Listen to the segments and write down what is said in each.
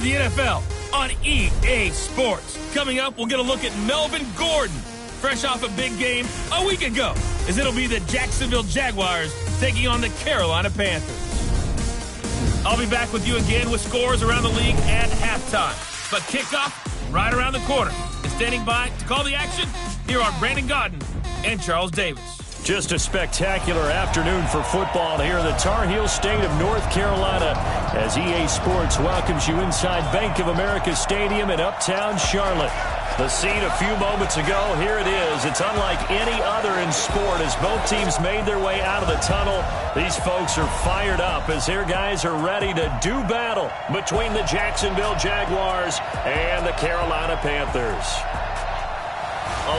The NFL on EA Sports. Coming up, we'll get a look at Melvin Gordon, fresh off a big game a week ago, as it'll be the Jacksonville Jaguars taking on the Carolina Panthers. I'll be back with you again with scores around the league at halftime. But kickoff right around the corner. And standing by to call the action, here are Brandon Gaudin and Charles Davis. Just a spectacular afternoon for football here in the Tar Heel state of North Carolina as EA Sports welcomes you inside Bank of America Stadium in Uptown Charlotte. The scene a few moments ago, here it is. It's unlike any other in sport as both teams made their way out of the tunnel. These folks are fired up as their guys are ready to do battle between the Jacksonville Jaguars and the Carolina Panthers.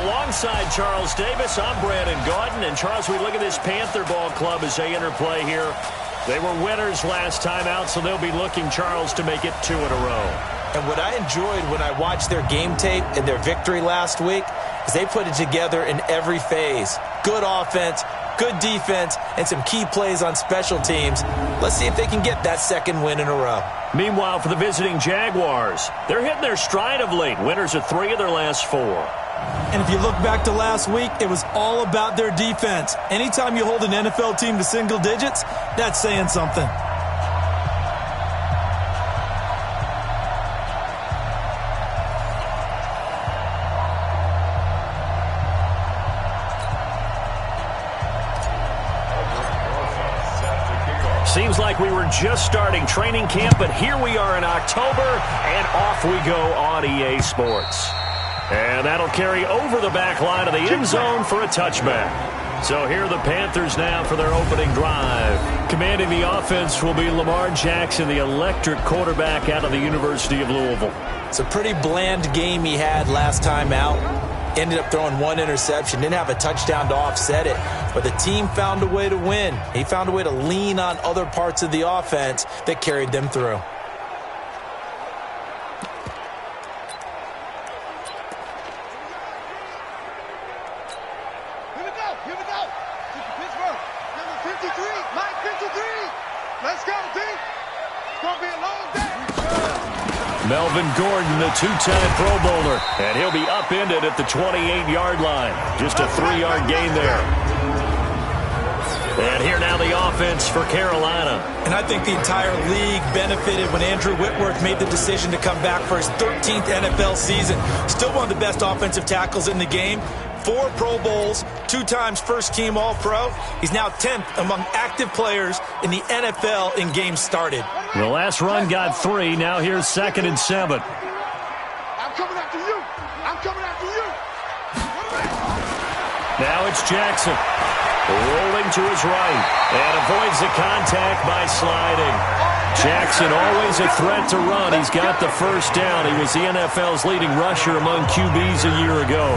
Alongside Charles Davis, I'm Brandon Gaudin. And Charles, we look at this Panther ball club as they interplay here. They were winners last time out, so they'll be looking, Charles, to make it 2 in a row. And what I enjoyed when I watched their game tape and their victory last week is they put it together in every phase. Good offense, good defense, and some key plays on special teams. Let's see if they can get that second win in a row. Meanwhile, for the visiting Jaguars, they're hitting their stride of late. Winners of 3 of their last 4. And if you look back to last week, it was all about their defense. Anytime you hold an NFL team to single digits, that's saying something. Seems like we were just starting training camp, but here we are in October, and off we go on EA Sports. And that'll carry over the back line of the end zone for a touchback. So here are the Panthers now for their opening drive. Commanding the offense will be Lamar Jackson, the electric quarterback out of the University of Louisville. It's a pretty bland game he had last time out. Ended up throwing 1 interception. Didn't have a touchdown to offset it. But the team found a way to win. He found a way to lean on other parts of the offense that carried them through. Melvin Gordon, the 2-time Pro Bowler, and he'll be upended at the 28-yard line. Just a 3-yard gain there. And here now the offense for Carolina. And I think the entire league benefited when Andrew Whitworth made the decision to come back for his 13th NFL season. Still one of the best offensive tackles in the game. 4 Pro Bowls, 2 times first-team All-Pro. He's now 10th among active players in the NFL in games started. The last run got 3. Now here's 2nd and 7. I'm coming after you. I'm coming after you. Now it's Jackson. Rolling to his right. And avoids the contact by sliding. Jackson always a threat to run. He's got the first down. He was the NFL's leading rusher among QBs a year ago.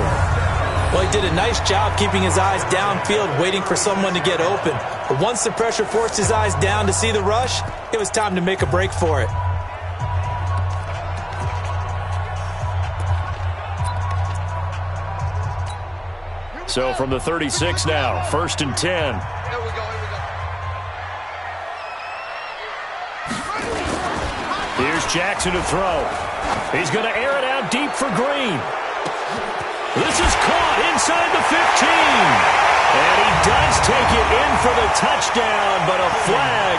Well, he did a nice job keeping his eyes downfield, waiting for someone to get open. But once the pressure forced his eyes down to see the rush, it was time to make a break for it. So from the 36 now, 1st and 10. Here we go. Here's Jackson to throw. He's going to air it out deep for Green. This is caught inside the 15. And he does take it in for the touchdown, but a flag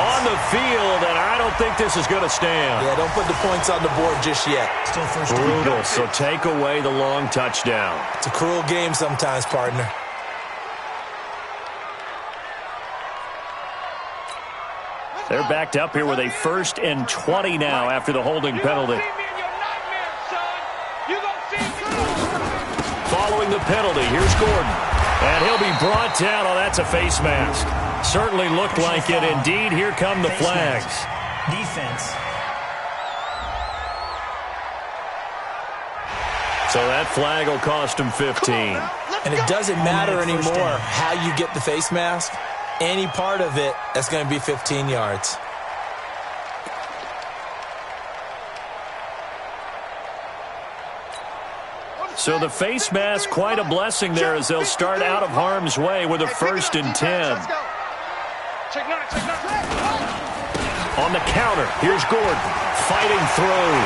on the field, and I don't think this is going to stand. Yeah, don't put the points on the board just yet. Brutal, so take away the long touchdown. It's a cruel game sometimes, partner. They're backed up here with a 1st and 20 now after the holding penalty. Following the penalty, here's Gordon. And he'll be brought down. Oh, that's a face mask. Certainly looked like it. Indeed, here come the flags. Defense. So that flag will cost him 15. And it doesn't matter anymore how you get the face mask. Any part of it, that's going to be 15 yards. So the face mask, quite a blessing there as they'll start out of harm's way with a 1st and 10. On the counter, here's Gordon. fighting through.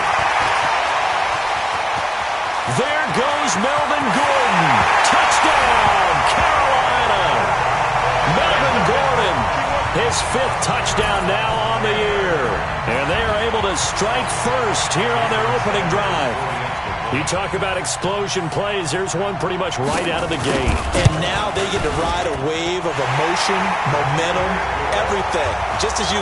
There goes Melvin Gordon. Touchdown, Carolina. Melvin Gordon, his 5th touchdown now on the year. And they are able to strike first here on their opening drive. You talk about explosion plays. Here's one pretty much right out of the gate. And now they get to ride a wave of emotion, momentum, everything. Just as you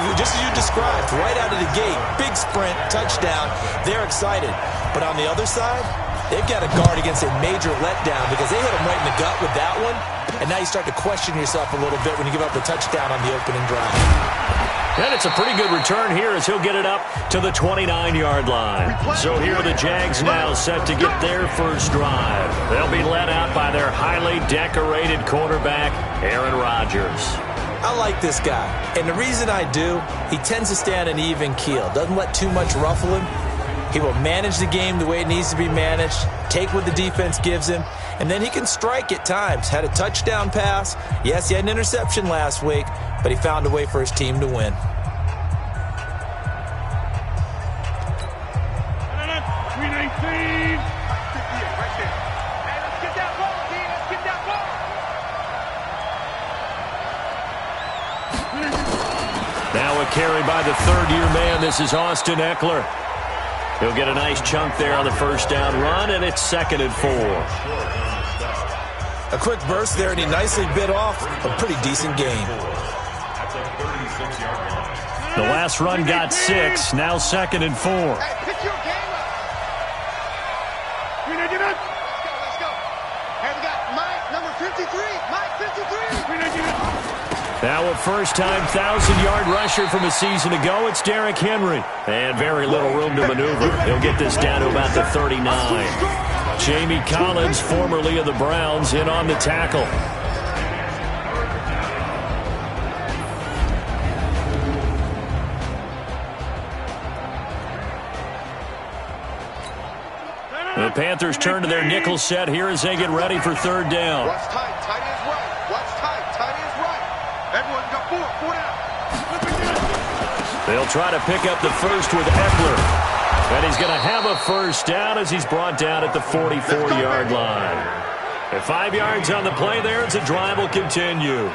described, right out of the gate. Big sprint, touchdown. They're excited. But on the other side, they've got to guard against a major letdown because they hit them right in the gut with that one. And now you start to question yourself a little bit when you give up the touchdown on the opening drive. And it's a pretty good return here as he'll get it up to the 29-yard line. So here are the Jags now set to get their first drive. They'll be led out by their highly decorated quarterback, Aaron Rodgers. I like this guy. And the reason I do, he tends to stay on an even keel. Doesn't let too much ruffle him. He will manage the game the way it needs to be managed, take what the defense gives him, and then he can strike at times. Had a touchdown pass. Yes, he had an interception last week, but he found a way for his team to win. Now a carry by the third-year man. This is Austin Eckler. He'll get a nice chunk there on the first down run, and it's 2nd and 4. A quick burst there, and he nicely bit off a pretty decent gain. The last run got 6, now 2nd and 4. Hey, pick your game up. Let's go. Hey, we got Mike, number 53. Mike, 53. Now a first-time 1,000-yard rusher from a season ago, it's Derrick Henry. And very little room to maneuver. He'll get this down to about the 39. Jamie Collins, formerly of the Browns, in on the tackle. The Panthers turn to their nickel set here as they get ready for third down. Watch tight. Tight is right. Watch tight. Tight is right. Everyone got 4 down. They'll try to pick up the first with Eckler. And he's going to have a first down as he's brought down at the 44-yard line. At 5 yards on the play there, as the drive will continue.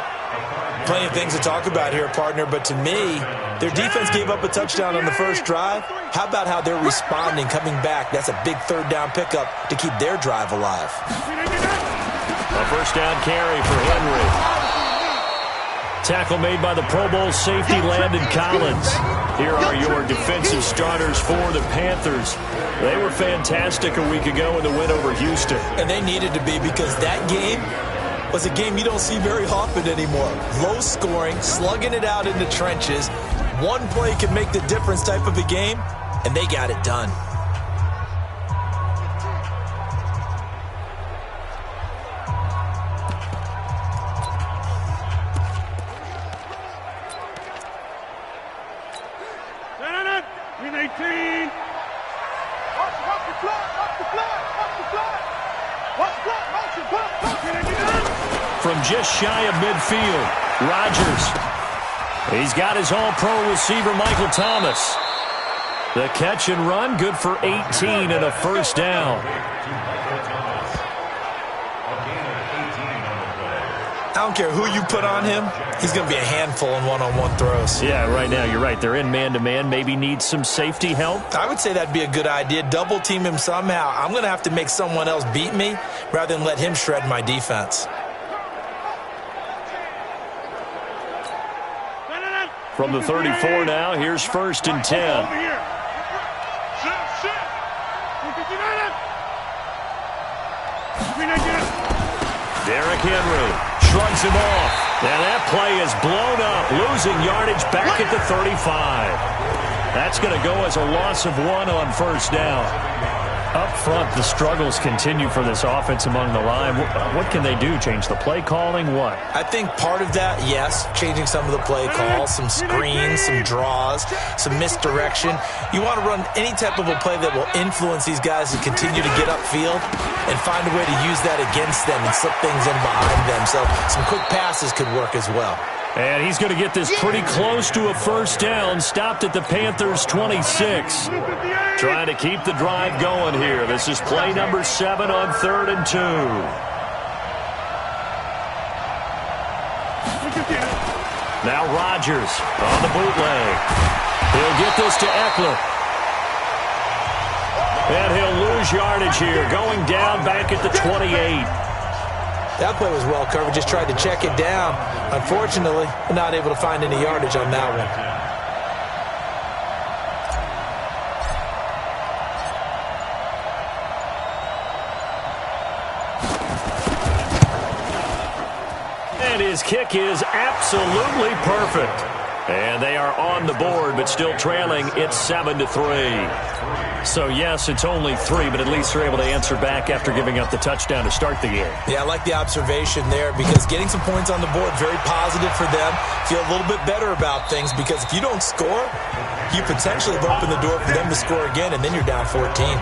Plenty of things to talk about here, partner, but to me, their defense gave up a touchdown on the first drive. How about how they're responding, coming back? That's a big third down pickup to keep their drive alive. A first down carry for Henry. Tackle made by the Pro Bowl safety Landon Collins. Here are your defensive starters for the Panthers. They were fantastic a week ago in the win over Houston. And they needed to be because that game was a game you don't see very often anymore. Low scoring, slugging it out in the trenches. One play can make the difference type of a game, and they got it done. From just shy of midfield, Rodgers. He's got his all-pro receiver, Michael Thomas. The catch and run, good for 18 and a first down. I don't care who you put on him, he's going to be a handful in one-on-one throws. Yeah, right now, you're right. They're in man-to-man. Maybe needs some safety help. I would say that'd be a good idea. Double team him somehow. I'm going to have to make someone else beat me rather than let him shred my defense. From the 34 now, here's 1st and 10. Derrick Henry shrugs him off. And that play is blown up, losing yardage back at the 35. That's going to go as a loss of 1 on first down. Up front, the struggles continue for this offense among the line. What can they do? Change the play calling? What? I think part of that, yes, changing some of the play calls, some screens, some draws, some misdirection. You want to run any type of a play that will influence these guys to continue to get upfield and find a way to use that against them and slip things in behind them. So some quick passes could work as well. And he's going to get this pretty close to a first down, stopped at the Panthers' 26. Trying to keep the drive going here. This is play number 7 on 3rd and 2. Now Rodgers on the bootleg. He'll get this to Eckler. And he'll lose yardage here, going down back at the 28. That play was well covered. Just tried to check it down. Unfortunately, not able to find any yardage on that one. And his kick is absolutely perfect. And they are on the board, but still trailing. It's 7-3. So, yes, it's only 3, but at least they're able to answer back after giving up the touchdown to start the game. Yeah, I like the observation there because getting some points on the board, very positive for them. Feel a little bit better about things because if you don't score, you potentially have opened the door for them to score again, and then you're down 14.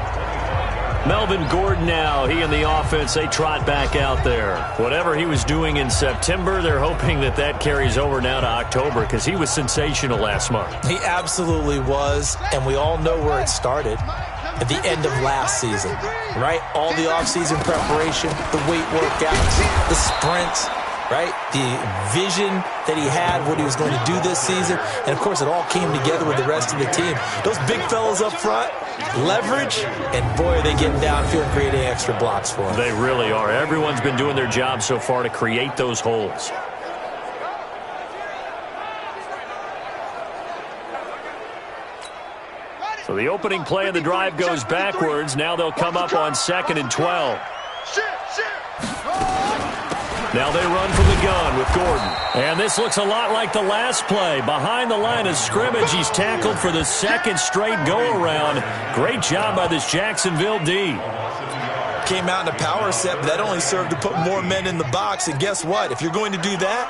Melvin Gordon now, he and the offense, they trot back out there. Whatever he was doing in September, they're hoping that that carries over now to October because he was sensational last month. He absolutely was, and we all know where it started at the end of last season, right? All the offseason preparation, the weight workouts, the sprints, right? The vision that he had, what he was going to do this season, and, of course, it all came together with the rest of the team. Those big fellas up front, leverage, and boy, are they getting downfield and creating extra blocks for them. They really are. Everyone's been doing their job so far to create those holes. So the opening play of the drive goes backwards. Now they'll come up on 2nd and 12. Now they run from the gun with Gordon. And this looks a lot like the last play. Behind the line of scrimmage, he's tackled for the 2nd straight go-around. Great job by this Jacksonville D. Came out in a power set, but that only served to put more men in the box. And guess what? If you're going to do that,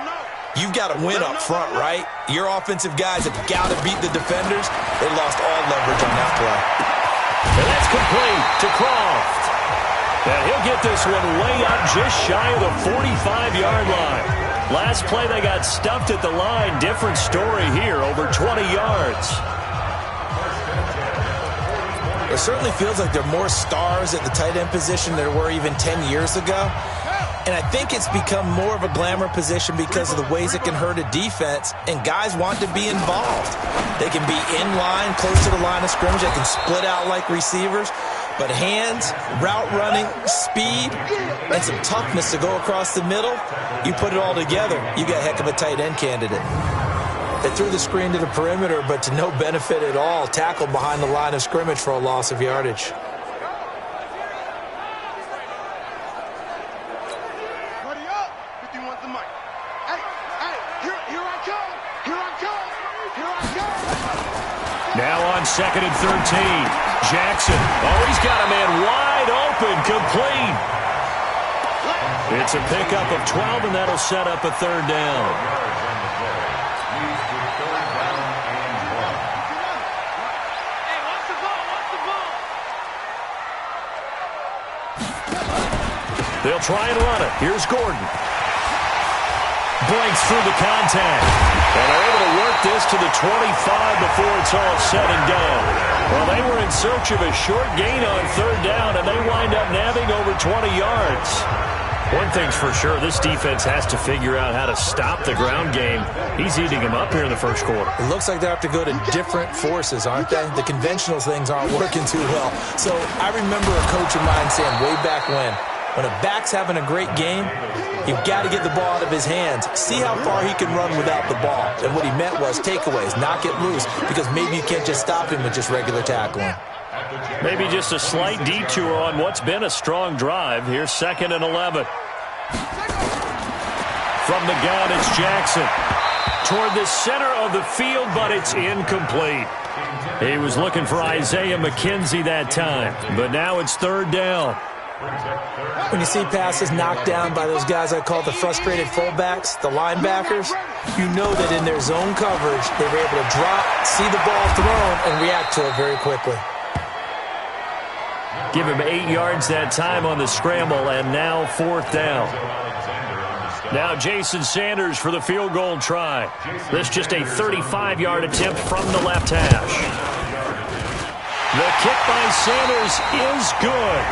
you've got to win up front, right? Your offensive guys have got to beat the defenders. They lost all leverage on that play. And that's complete to Croft. And he'll get this one way up just shy of the 45-yard line. Last play they got stuffed at the line. Different story here, over 20 yards. It certainly feels like there are more stars at the tight end position than there were even 10 years ago. And I think it's become more of a glamour position because of the ways it can hurt a defense, and guys want to be involved. They can be in line, close to the line of scrimmage. They can split out like receivers. But hands, route running, speed, and some toughness to go across the middle, you put it all together, you got a heck of a tight end candidate. They threw the screen to the perimeter, but to no benefit at all. Tackled behind the line of scrimmage for a loss of yardage. Now on 2nd and 13. Jackson. Oh, he's got a man wide open, complete. It's a pickup of 12, and that'll set up a 3rd down. They'll try and run it. Here's Gordon. Breaks through the contact. And they're able to work this to the 25 before it's all said and done. Well, they were in search of a short gain on 3rd down, and they wind up nabbing over 20 yards. One thing's for sure, this defense has to figure out how to stop the ground game. He's eating them up here in the first quarter. It looks like they have to go to different forces, aren't they? The conventional things aren't working too well. So I remember a coach of mine saying way back when a back's having a great game, you've got to get the ball out of his hands. See how far he can run without the ball. And what he meant was takeaways, knock it loose, because maybe you can't just stop him with just regular tackling. Maybe just a slight detour on what's been a strong drive. Here's 2nd and 11. From the gun, it's Jackson. Toward the center of the field, but it's incomplete. He was looking for Isaiah McKenzie that time, but now it's 3rd down. When you see passes knocked down by those guys I call the frustrated fullbacks, the linebackers, you know that in their zone coverage, they were able to drop, see the ball thrown, and react to it very quickly. Give him 8 yards that time on the scramble, and now 4th down. Now Jason Sanders for the field goal try. This just a 35-yard attempt from the left hash. The kick by Sanders is good.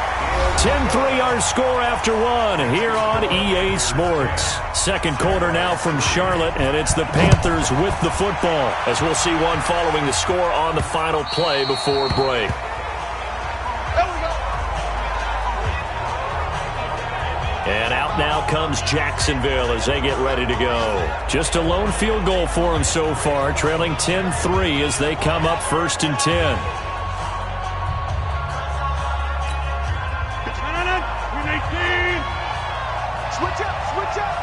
10-3 our score after one here on EA Sports. Second quarter now from Charlotte, and it's the Panthers with the football. As we'll see one following the score on the final play before break. And out now comes Jacksonville as they get ready to go. Just a lone field goal for them so far, trailing 10-3 as they come up 1st and 10. Switch up, switch up.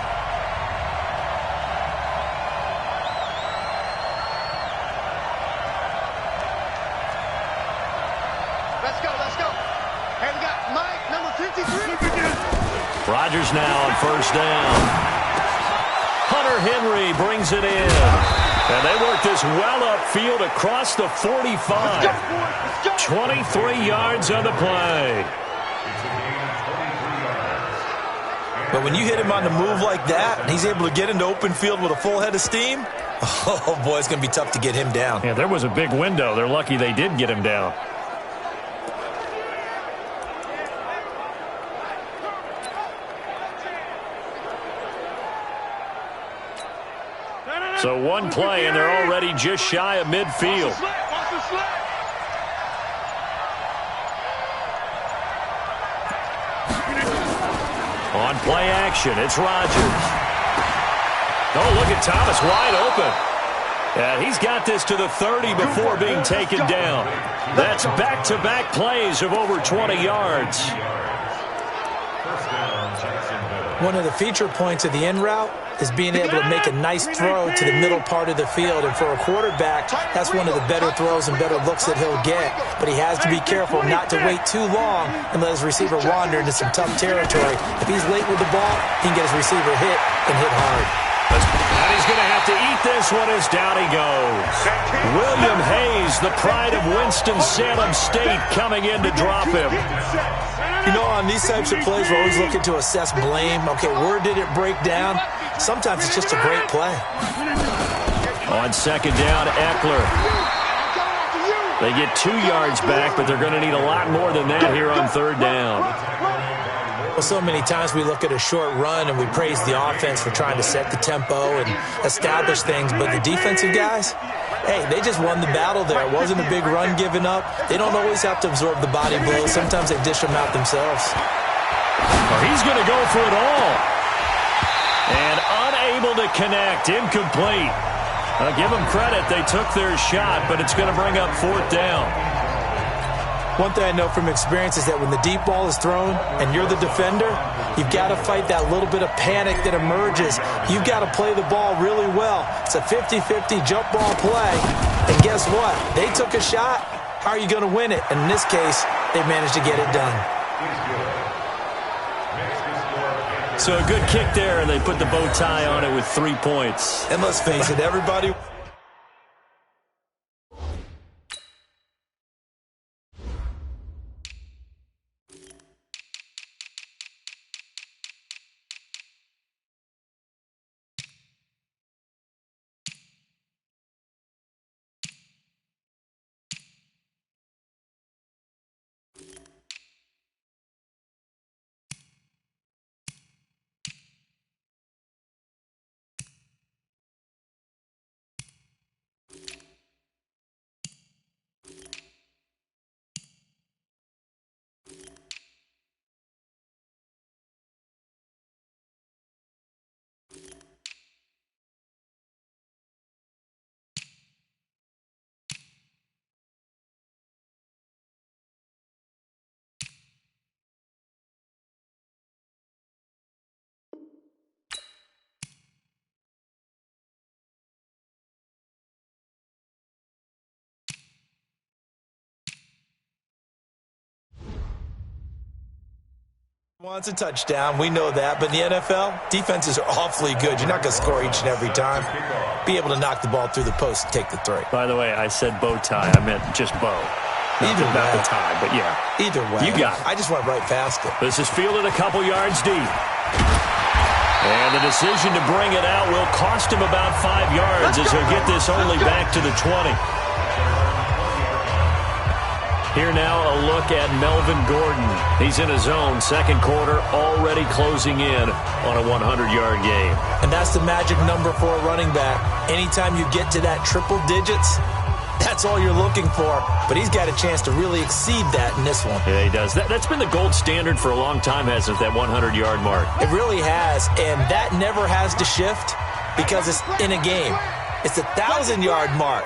Let's go, let's go. And we got Mike, number 53. Rodgers now on 1st down. Hunter Henry brings it in. And they work this well upfield across the 45. 23 yards on the play. But when you hit him on the move like that, and he's able to get into open field with a full head of steam, oh, boy, it's going to be tough to get him down. Yeah, there was a big window. They're lucky they did get him down. So one play, and they're already just shy of midfield. On play action, it's Rodgers. Oh, look at Thomas wide open. And he's got this to the 30 before being taken down. That's back-to-back plays of over 20 yards. One of the feature points of the in route is being able to make a nice throw to the middle part of the field. And for a quarterback, that's one of the better throws and better looks that he'll get. But he has to be careful not to wait too long and let his receiver wander into some tough territory. If he's late with the ball, he can get his receiver hit and hit hard. And he's going to have to eat this one as down he goes. William Hayes, the pride of Winston-Salem State, coming in to drop him. You know, on these types of plays, we're always looking to assess blame. Okay, where did it break down? Sometimes it's just a great play. On 2nd down, Eckler. They get 2 yards back, but they're going to need a lot more than that here on 3rd down. Well, so many times we look at a short run and we praise the offense for trying to set the tempo and establish things, but the defensive guys, hey, they just won the battle there. It wasn't a big run given up. They don't always have to absorb the body blows. Sometimes they dish them out themselves. Well, he's going to go for it all. And unable to connect, incomplete. Give them credit, they took their shot, but it's going to bring up 4th down. One thing I know from experience is that when the deep ball is thrown and you're the defender, you've got to fight that little bit of panic that emerges. You've got to play the ball really well. It's a 50-50 jump ball play. And guess what? They took a shot. How are you going to win it? And in this case, they managed to get it done. So a good kick there, and they put the bow tie on it with 3 points. And let's face it, everybody... wants a touchdown. We know that. But in the NFL, defenses are awfully good. You're not going to score each and every time. Be able to knock the ball through the post and take the 3. By the way, I said bow tie. I meant just bow. Either not way. the tie, but yeah. Either way. You got it. I just went right past it. This is fielded a couple yards deep. And the decision to bring it out will cost him about 5 yards as he'll get this only back to the 20. Here now a look at Melvin Gordon. He's in his own second quarter, already closing in on a 100-yard game. And that's the magic number for a running back. Anytime you get to that triple digits, that's all you're looking for. But he's got a chance to really exceed that in this one. Yeah, he does. That's been the gold standard for a long time, hasn't it, that 100-yard mark? It really has, and that never has to shift because it's in a game. It's a 1,000-yard mark.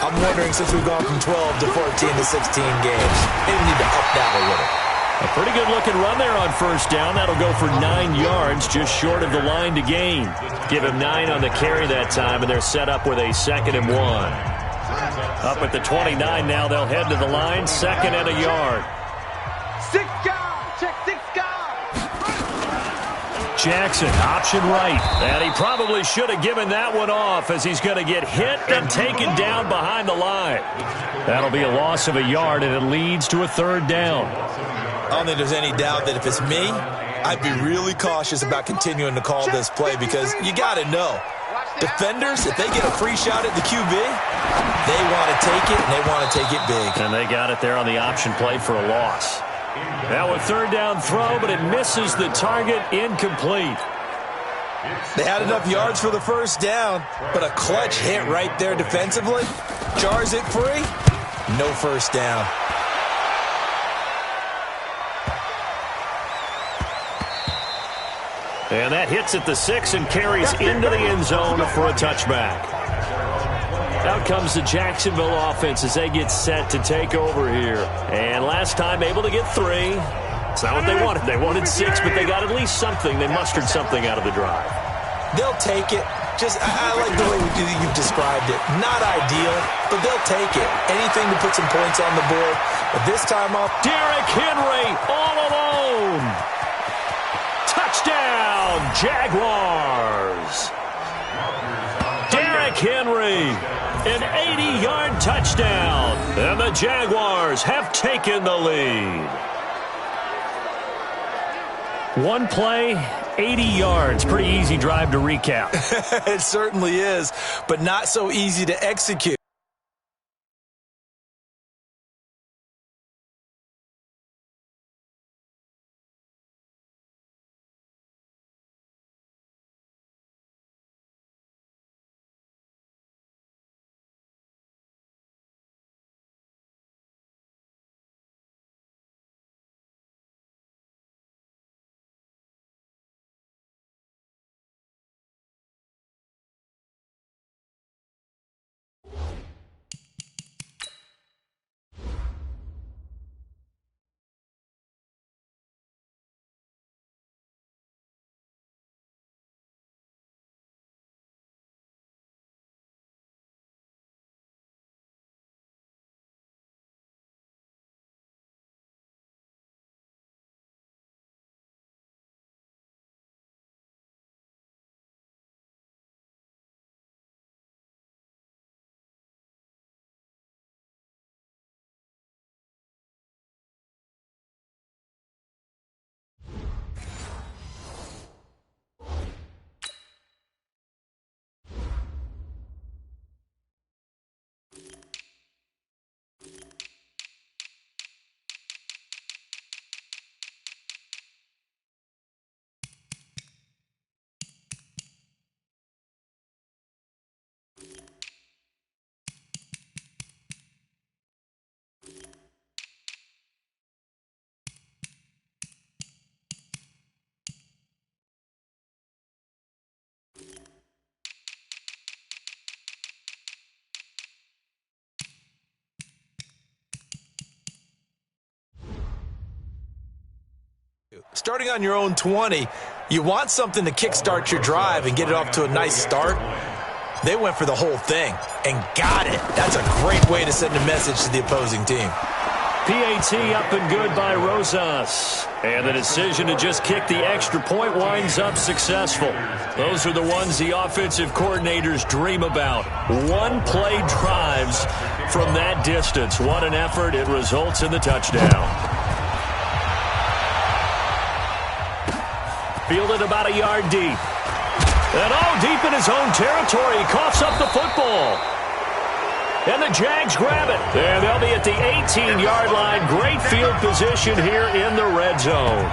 I'm wondering, since we've gone from 12 to 14 to 16 games, maybe we need to up that a little. A pretty good-looking run there on first down. That'll go for 9 yards, just short of the line to gain. Give him 9 on the carry that time, and they're set up with a 2nd and 1. Up at the 29 now, they'll head to the line, 2nd and a yard. 6 guard, check 6 guard. Jackson, option right. And he probably should have given that one off as he's going to get hit and taken down behind the line. That'll be a loss of a yard, and it leads to a 3rd down. I don't think there's any doubt that if it's me, I'd be really cautious about continuing to call this play because you got to know. Defenders, if they get a free shot at the QB, they want to take it, and they want to take it big. And they got it there on the option play for a loss. Now a 3rd down throw, but it misses the target, incomplete. They had enough yards for the first down, but a clutch hit right there defensively. Jars it free, no first down. And that hits at the 6 and carries into the end zone for a touchback. Out comes the Jacksonville offense as they get set to take over here. And last time able to get 3. It's not what they wanted. They wanted 6, but they got at least something. They mustered something out of the drive. They'll take it. I like the way you've described it. Not ideal, but they'll take it. Anything to put some points on the board. But this time off, Derrick Henry all alone. Touchdown, Jaguars. Derrick Henry, an 80-yard touchdown. And the Jaguars have taken the lead. One play, 80 yards. Pretty easy drive to recap. It certainly is, but not so easy to execute. Starting on your own 20, you want something to kickstart your drive and get it off to a nice start. They went for the whole thing and got it. That's a great way to send a message to the opposing team. PAT up and good by Rosas. And the decision to just kick the extra point winds up successful. Those are the ones the offensive coordinators dream about. One-play drives from that distance. What an effort. It results in the touchdown. Fielded about a yard deep. And deep in his own territory, he coughs up the football. And the Jags grab it. And they'll be at the 18-yard line. Great field position here in the red zone.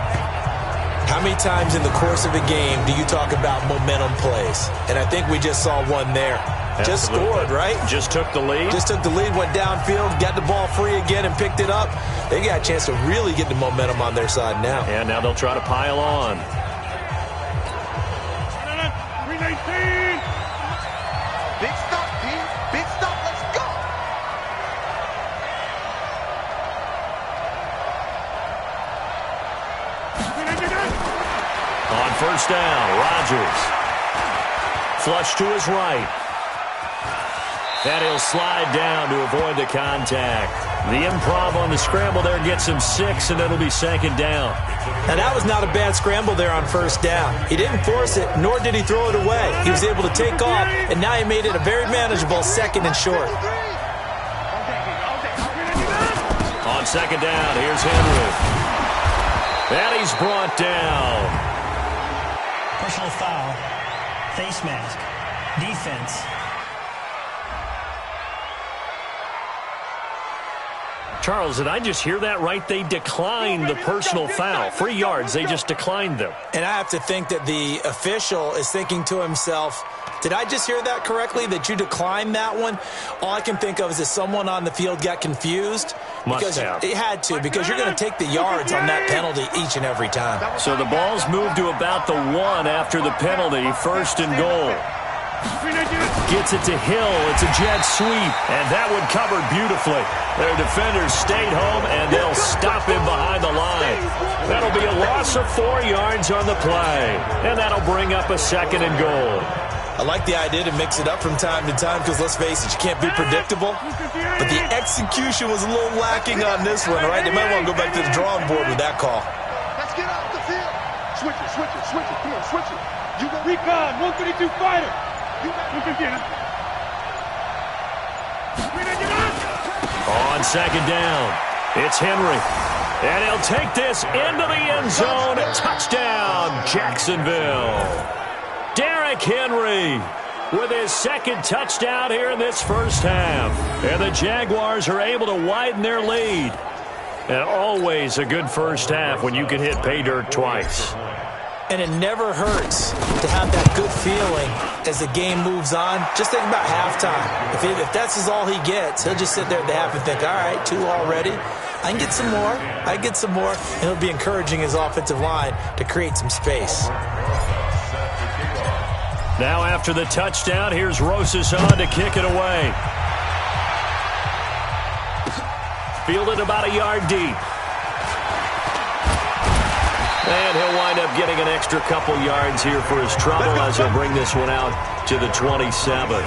How many times in the course of a game do you talk about momentum plays? And I think we just saw one there. Absolutely. Just scored, right? Just took the lead. Just took the lead, went downfield, got the ball free again, and picked it up. They got a chance to really get the momentum on their side now. And now they'll try to pile on. 319. Big stop, team. Big stop. Let's go. On first down, Rodgers. Flush to his right. And he'll slide down to avoid the contact. The improv on the scramble there gets him 6, and it'll be second down. And that was not a bad scramble there on first down. He didn't force it, nor did he throw it away. He was able to take off, and now he made it a very manageable second and short. On second down, here's Henry. And he's brought down. Personal foul, face mask, defense. Charles, did I just hear that right? They declined the personal foul. 3 yards, they just declined them. And I have to think that the official is thinking to himself, did I just hear that correctly, that you declined that one? All I can think of is that someone on the field got confused. Must have. It had to, because you're going to take the yards on that penalty each and every time. So the ball's moved to about the 1 after the penalty, first and goal. Gets it to Hill. It's a jet sweep, and that one covered beautifully. Their defenders stayed home, and they'll stop him behind the line. That'll be a loss of 4 yards on the play, and that'll bring up a second and goal. I like the idea to mix it up from time to time because, let's face it, you can't be predictable. But the execution was a little lacking on this one, right? They might want to go back to the drawing board with that call. Let's get off the field. Switch it, switch it, switch it. Come on, switch it. You got recon, 132 fighter. On second down, it's Henry. And he'll take this into the end zone. Touchdown, Jacksonville. Derrick Henry with his second touchdown here in this first half. And the Jaguars are able to widen their lead. And always a good first half when you can hit pay dirt twice. And it never hurts to have that good feeling as the game moves on. Just think about halftime. If that's all he gets, he'll just sit there at the half and think, all right, 2 already. I can get some more. I can get some more. And he'll be encouraging his offensive line to create some space. Now after the touchdown, here's Rosas on to kick it away. Fielded about a yard deep. And he'll wind up getting an extra couple yards here for his trouble as he'll bring this one out to the 27.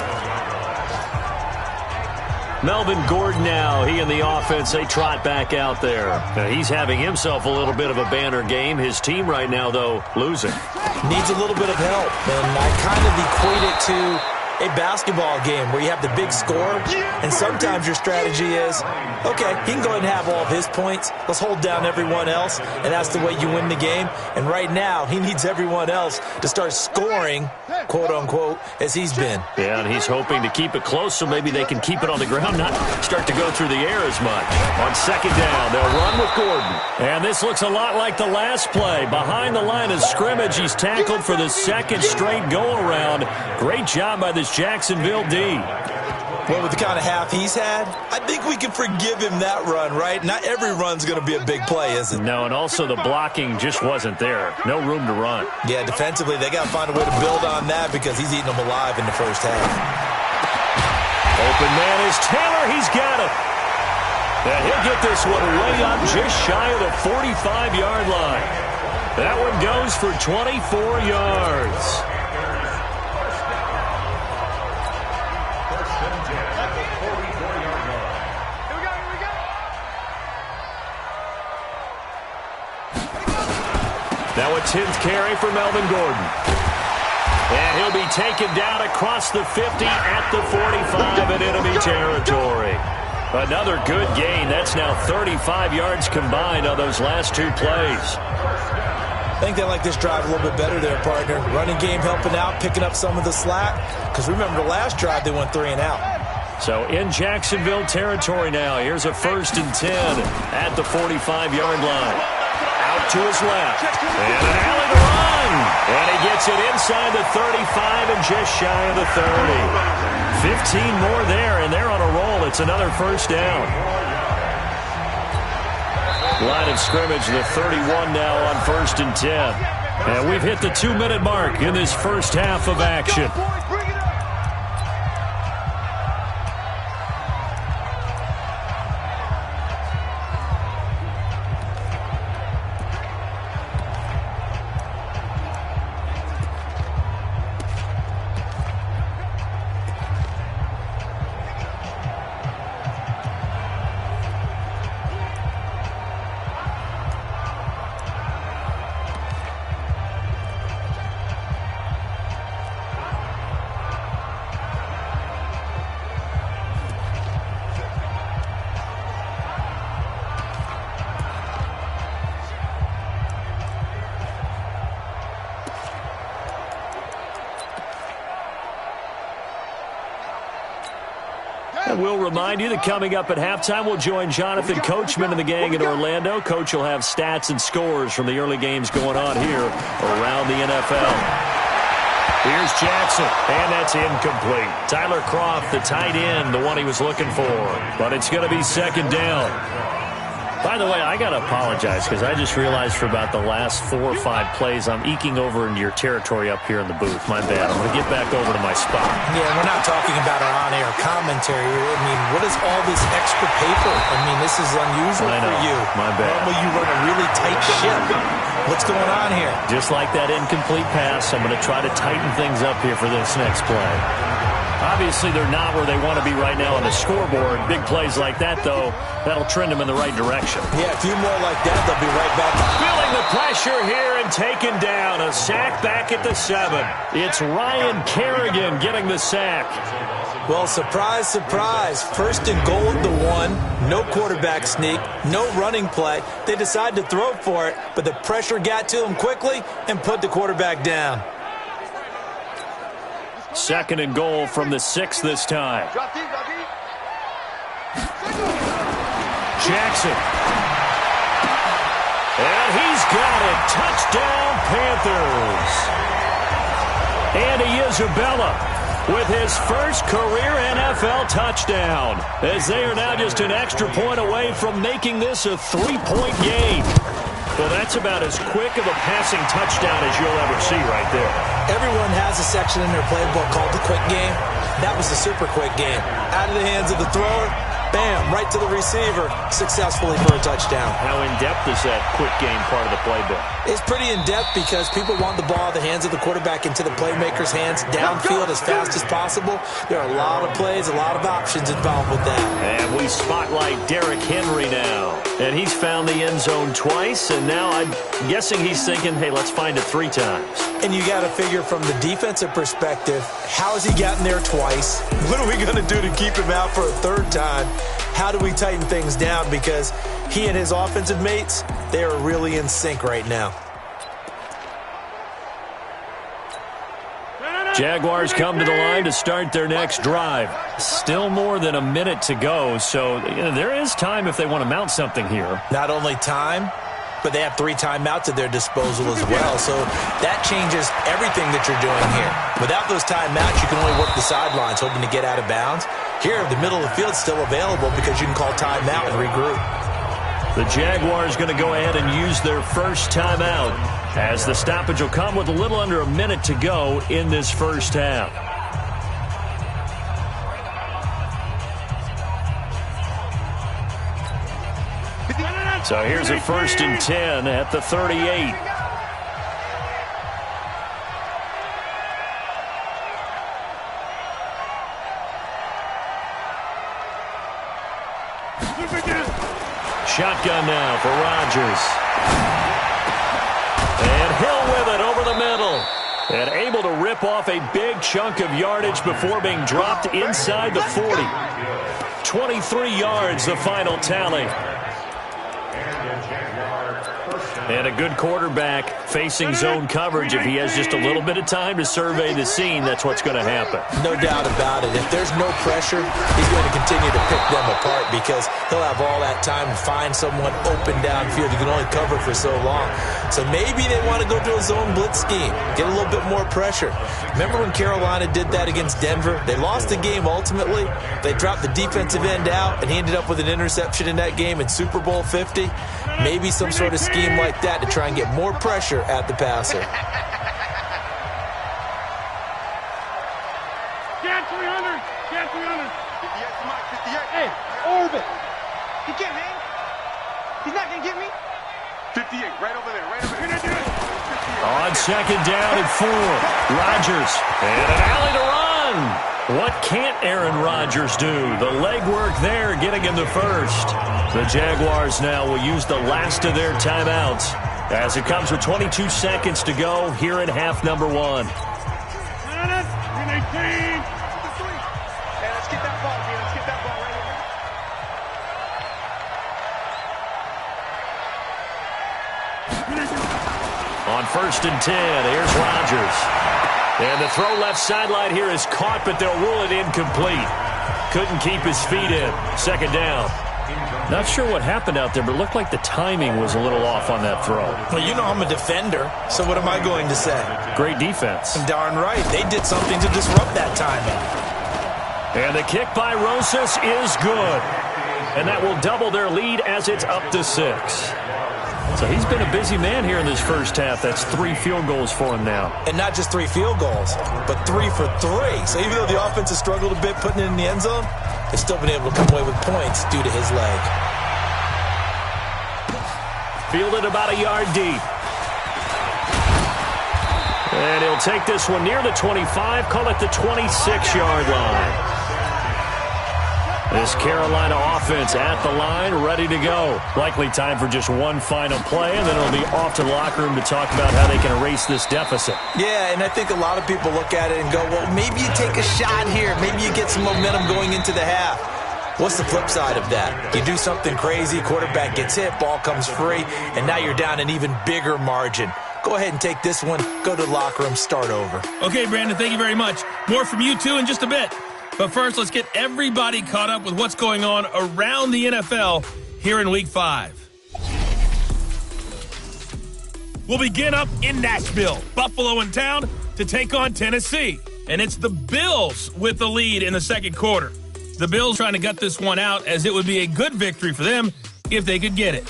Melvin Gordon now, he and the offense, they trot back out there. Now, he's having himself a little bit of a banner game. His team right now, though, losing. Needs a little bit of help, and I kind of equate it to a basketball game where you have the big score, and sometimes your strategy is, okay, he can go ahead and have all of his points. Let's hold down everyone else, and that's the way you win the game. And right now, he needs everyone else to start scoring, quote-unquote, as he's been. Yeah, and he's hoping to keep it close so maybe they can keep it on the ground, not start to go through the air as much. On second down, they'll run with Gordon. And this looks a lot like the last play. Behind the line of scrimmage, he's tackled for the second straight go-around. Great job by this Jacksonville D. Well, with the kind of half he's had, I think we can forgive him that run, right? Not every run's going to be a big play, is it? No, and also the blocking just wasn't there. No room to run. Yeah, defensively, they got to find a way to build on that because he's eating them alive in the first half. Open man is Taylor. He's got it. And he'll get this one way up just shy of the 45-yard line. That one goes for 24 yards. Now a 10th carry for Melvin Gordon. And he'll be taken down across the 50 at the 45 in enemy territory. Another good gain. That's now 35 yards combined on those last 2 plays. I think they like this drive a little bit better there, partner. Running game helping out, picking up some of the slack. Because remember, the last drive they went 3 and out. So in Jacksonville territory now. Here's a 1st and 10 at the 45-yard line. Out to his left. And an alley to run. And he gets it inside the 35 and just shy of the 30. 15 more there, and they're on a roll. It's another 1st down. Line of scrimmage, the 31 now on 1st and 10. And we've hit the 2-minute mark in this first half of action. We'll remind you that coming up at halftime, we'll join Jonathan Coachman and the gang in Orlando. Coach will have stats and scores from the early games going on here around the NFL. Here's Jackson, and that's incomplete. Tyler Kroft, the tight end, the one he was looking for. But it's going to be 2nd down. By the way, I got to apologize because I just realized for about the last 4 or 5 plays, I'm eking over into your territory up here in the booth. My bad. I'm going to get back over to my spot. Yeah, we're not talking about our on-air commentary. I mean, what is all this extra paper? I mean, this is unusual for you. My bad. Normally you run a really tight ship. What's going on here? Just like that incomplete pass, I'm going to try to tighten things up here for this next play. Obviously, they're not where they want to be right now on the scoreboard. Big plays like that, though, that'll trend them in the right direction. Yeah, a few more like that, they'll be right back. Feeling the pressure here and taken down. A sack back at the 7. It's Ryan Kerrigan getting the sack. Well, surprise, surprise. 1st and goal at the 1. No quarterback sneak. No running play. They decide to throw for it, but the pressure got to them quickly and put the quarterback down. 2nd and goal from the 6 this time. Jackson. And he's got it. Touchdown, Panthers. Andy Isabella with his first career NFL touchdown, as they are now just an extra point away from making this a 3-point game. Well, that's about as quick of a passing touchdown as you'll ever see right there. Everyone has a section in their playbook called the quick game. That was the super quick game. Out of the hands of the thrower, bam, right to the receiver, successfully for a touchdown. How in-depth is that quick game part of the playbook? It's pretty in-depth because people want the ball out of the hands of the quarterback into the playmaker's hands downfield as fast as possible. There are a lot of plays, a lot of options involved with that. And we spotlight Derrick Henry now. And he's found the end zone twice, and now I'm guessing he's thinking, hey, let's find it 3 times. And you got to figure from the defensive perspective, how has he gotten there twice? What are we going to do to keep him out for a 3rd time? How do we tighten things down? Because he and his offensive mates, they are really in sync right now. Jaguars come to the line to start their next drive. Still more than a minute to go, so there is time if they want to mount something here. Not only time, but they have 3 timeouts at their disposal as well. So that changes everything that you're doing here. Without those timeouts, you can only work the sidelines, hoping to get out of bounds. Here, the middle of the field is still available because you can call timeout and regroup. The Jaguars going to go ahead and use their first timeout, as the stoppage will come with a little under a minute to go in this first half. So here's a 1st and 10 at the 38. Shotgun now for Rodgers. And Hill with it over the middle. And able to rip off a big chunk of yardage before being dropped inside the 40. 23 yards, the final tally. And a good quarterback facing zone coverage. If he has just a little bit of time to survey the scene, that's what's going to happen. No doubt about it. If there's no pressure, he's going to continue to pick them apart because he'll have all that time to find someone open downfield. You can only cover for so long. So maybe they want to go to a zone blitz scheme, get a little bit more pressure. Remember when Carolina did that against Denver? They lost the game ultimately. They dropped the defensive end out, and he ended up with an interception in that game in Super Bowl 50. Maybe some sort of scheme like that to try and get more pressure at the passer. Get 300. Get 300. 58 to Mike. 58. Hey, orbit. He can't hang. He's not going to get me. 58. Right over there. Right over there. On second down and 4. Rodgers. And an alley to run. What can't Aaron Rodgers do? The legwork there getting him the first. The Jaguars now will use the last of their timeouts as it comes with 22 seconds to go here in half number 1. Hey, let's get that ball, dude. Let's get that ball right here. On first and 10, here's Rodgers. And the throw left sideline here is caught, but they'll rule it incomplete. Couldn't keep his feet in. Second down. Not sure what happened out there, but it looked like the timing was a little off on that throw. Well, you know I'm a defender, so what am I going to say? Great defense. Darn right. They did something to disrupt that timing. And the kick by Rosas is good. And that will double their lead as it's up to 6. So he's been a busy man here in this first half. That's 3 field goals for him now. And not just 3 field goals, but 3 for 3. So even though the offense has struggled a bit putting it in the end zone, they've still been able to come away with points due to his leg. Fielded about a yard deep. And he'll take this one near the 25, call it the 26-yard line. This Carolina offense at the line, ready to go. Likely time for just one final play, and then it'll be off to the locker room to talk about how they can erase this deficit. Yeah, and I think a lot of people look at it and go, well, maybe you take a shot here. Maybe you get some momentum going into the half. What's the flip side of that? You do something crazy, quarterback gets hit, ball comes free, and now you're down an even bigger margin. Go ahead and take this one, go to the locker room, start over. Okay, Brandon, thank you very much. More from you two in just a bit. But first, let's get everybody caught up with what's going on around the NFL here in Week 5. We'll begin up in Nashville, Buffalo in town to take on Tennessee. And it's the Bills with the lead in the second quarter. The Bills trying to gut this one out as it would be a good victory for them if they could get it.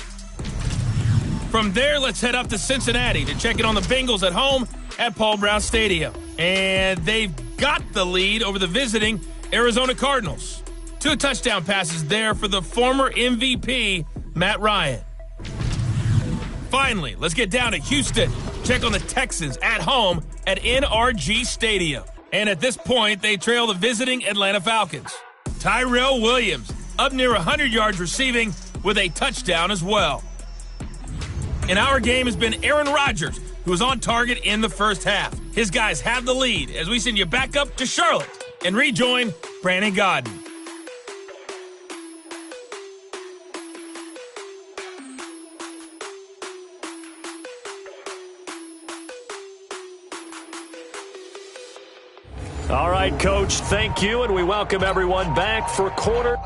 From there, let's head up to Cincinnati to check in on the Bengals at home at Paul Brown Stadium. And they've got the lead over the visiting Arizona Cardinals. 2 touchdown passes there for the former MVP, Matt Ryan. Finally, let's get down to Houston. Check on the Texans at home at NRG Stadium. And at this point, they trail the visiting Atlanta Falcons. Tyrell Williams up near 100 yards receiving with a touchdown as well. And our game has been Aaron Rodgers, who was on target in the first half. His guys have the lead as we send you back up to Charlotte and rejoin Brandon Godden. All right, Coach, thank you, and we welcome everyone back for quarter.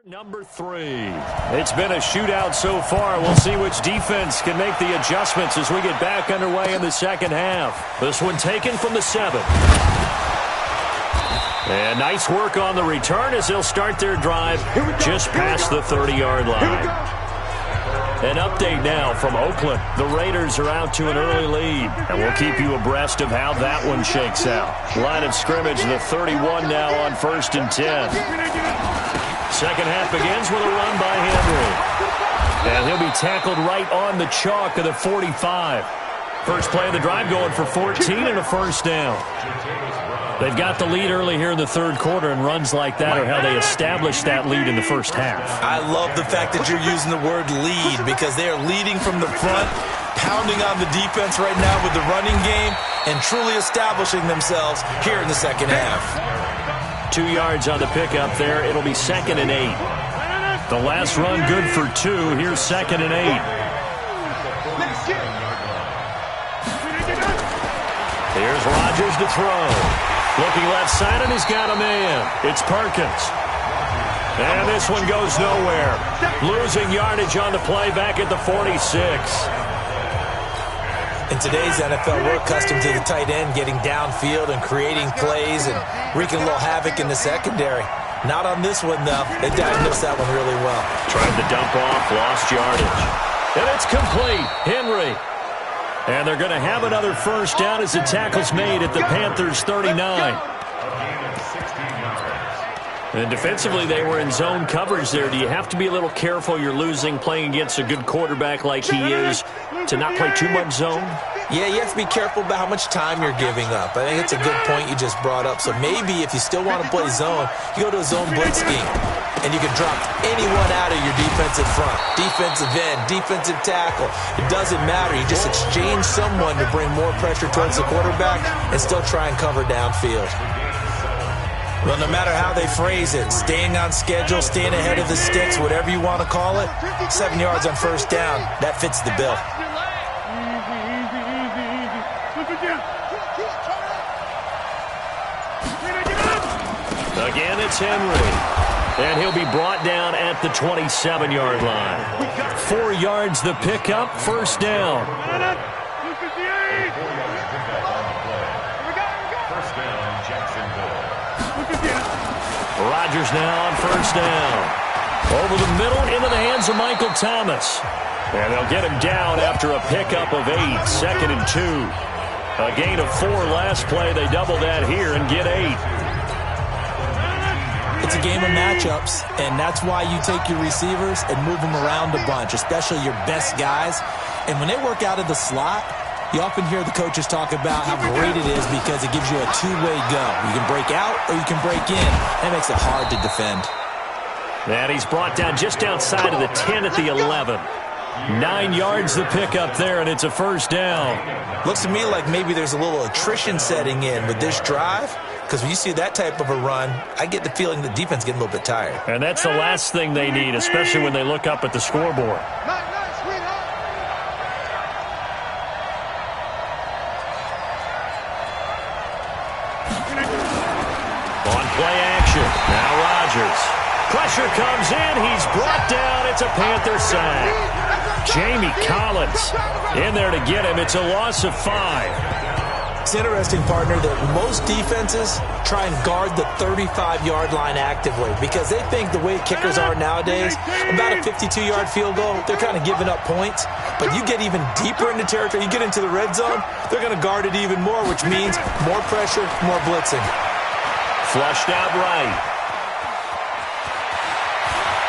Number 3. It's been a shootout so far. We'll see which defense can make the adjustments as we get back underway in the second half. This one taken from the 7. And nice work on the return as they'll start their drive just past the 30-yard line. An update now from Oakland. The Raiders are out to an early lead, and we'll keep you abreast of how that one shakes out. Line of scrimmage, the 31 now on 1st and 10. Second half begins with a run by Henry. And he'll be tackled right on the chalk of the 45. First play of the drive going for 14 and a first down. They've got the lead early here in the third quarter, and runs like that are how they established that lead in the first half. I love the fact that you're using the word lead because they are leading from the front, pounding on the defense right now with the running game, and truly establishing themselves here in the second half. 2 yards on the pickup there. It'll be 2nd and 8. The last run good for 2. Here's 2nd and 8. Here's Rodgers to throw. Looking left side, and he's got a man. It's Perkins. And this one goes nowhere. Losing yardage on the play back at the 46. In today's NFL, we're accustomed to the tight end getting downfield and creating plays and wreaking a little havoc in the secondary. Not on this one, though. They diagnosed that one really well. Tried to dump off, lost yardage. And it's complete. Henry. And they're going to have another first down as the tackle's made at the Panthers' 39. And defensively, they were in zone coverage there. Do you have to be a little careful? You're losing, playing against a good quarterback like he is, to not play too much zone? Yeah, you have to be careful about how much time you're giving up. I think it's a good point you just brought up. So maybe if you still want to play zone, you go to a zone blitz scheme, and you can drop anyone out of your defensive front, defensive end, defensive tackle. It doesn't matter. You just exchange someone to bring more pressure towards the quarterback and still try and cover downfield. Well, no matter how they phrase it, staying on schedule, staying ahead of the sticks, whatever you want to call it, 7 yards on first down, that fits the bill. Again, it's Henry. And he'll be brought down at the 27-yard line. 4 yards the pickup, first down. Rodgers now on first down. Over the middle, into the hands of Michael Thomas. And they'll get him down after a pickup of 8, 2nd and 2. A gain of 4 last play. They double that here and get 8. It's a game of matchups, and that's why you take your receivers and move them around a bunch, especially your best guys. And when they work out of the slot, you often hear the coaches talk about how great it is because it gives you a two-way go. You can break out or you can break in. That makes it hard to defend. And he's brought down just outside of the 10 at the 11. 9 yards the pickup there, and it's a first down. Looks to me like maybe there's a little attrition setting in with this drive, because when you see that type of a run, I get the feeling the defense getting a little bit tired. And that's the last thing they need, especially when they look up at the scoreboard. On play action, now Rodgers. Pressure comes in, he's brought down, it's a Panther sack. Jamie Collins in there to get him. It's a loss of 5. It's interesting, partner, that most defenses try and guard the 35-yard line actively because they think the way kickers are nowadays, about a 52-yard field goal, they're kind of giving up points. But you get even deeper into territory, you get into the red zone, they're going to guard it even more, which means more pressure, more blitzing. Flushed out right.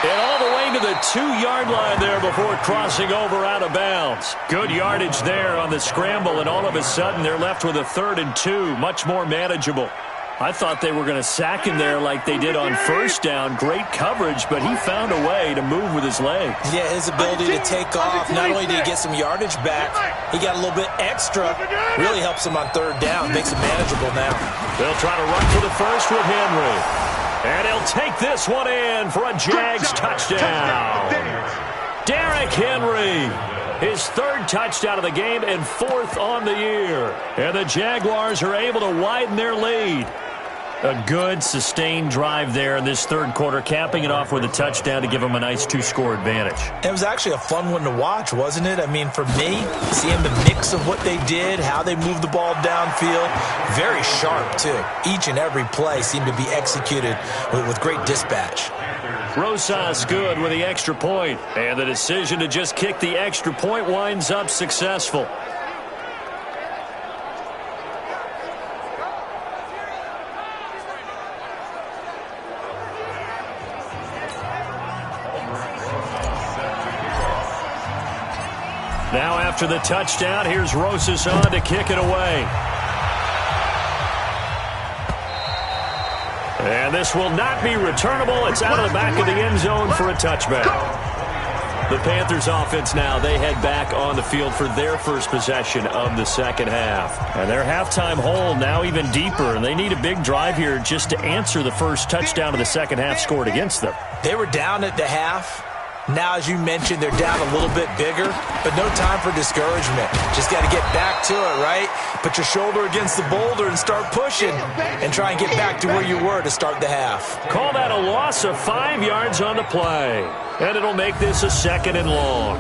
And all the way to the 2-yard line there before crossing over out of bounds. Good yardage there on the scramble, and all of a sudden they're left with a 3rd and 2, much more manageable. I thought they were going to sack him there like they did on first down. Great coverage, but he found a way to move with his legs. Yeah, his ability to take off, not only did he get some yardage back, he got a little bit extra. Really helps him on 3rd down, makes it manageable now. They'll try to run for the first with Henry. And he'll take this one in for a Jags touchdown. Derrick Henry, his 3rd touchdown of the game and 4th on the year. And the Jaguars are able to widen their lead. A good, sustained drive there in this third quarter, capping it off with a touchdown to give them a nice 2-score advantage. It was actually a fun one to watch, wasn't it? I mean, for me, seeing the mix of what they did, how they moved the ball downfield, very sharp, too. Each and every play seemed to be executed with great dispatch. Rosas good with the extra point, and the decision to just kick the extra point winds up successful. Now after the touchdown, here's Rosas on to kick it away. And this will not be returnable. It's out of the back of the end zone for a touchback. The Panthers offense now, they head back on the field for their first possession of the second half. And their halftime hole now even deeper, and they need a big drive here just to answer the first touchdown of the second half scored against them. They were down at the half. Now, as you mentioned, they're down a little bit bigger, but no time for discouragement. Just got to get back to it, right? Put your shoulder against the boulder and start pushing and try and get back to where you were to start the half. Call that a loss of 5 yards on the play, and it'll make this a 2nd and long.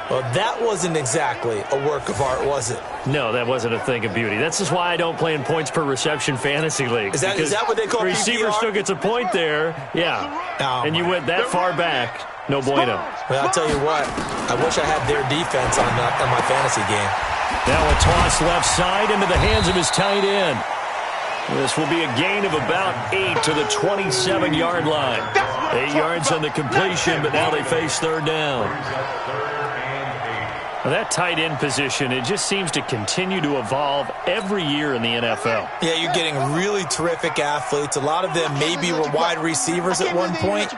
Well, that wasn't exactly a work of art, was it? No, that wasn't a thing of beauty. That's just why I don't play in points per reception fantasy leagues. Is that what they call receiver PPR? Still gets a point there. Yeah. And you went that far back. No bueno. Well, I'll tell you what. I wish I had their defense on my fantasy game. Now a toss left side into the hands of his tight end. This will be a gain of about 8 to the 27-yard line. 8 yards on the completion, but now they face third down. Now that tight end position, it just seems to continue to evolve every year in the NFL. Yeah, you're getting really terrific athletes. A lot of them maybe were wide receivers at one point.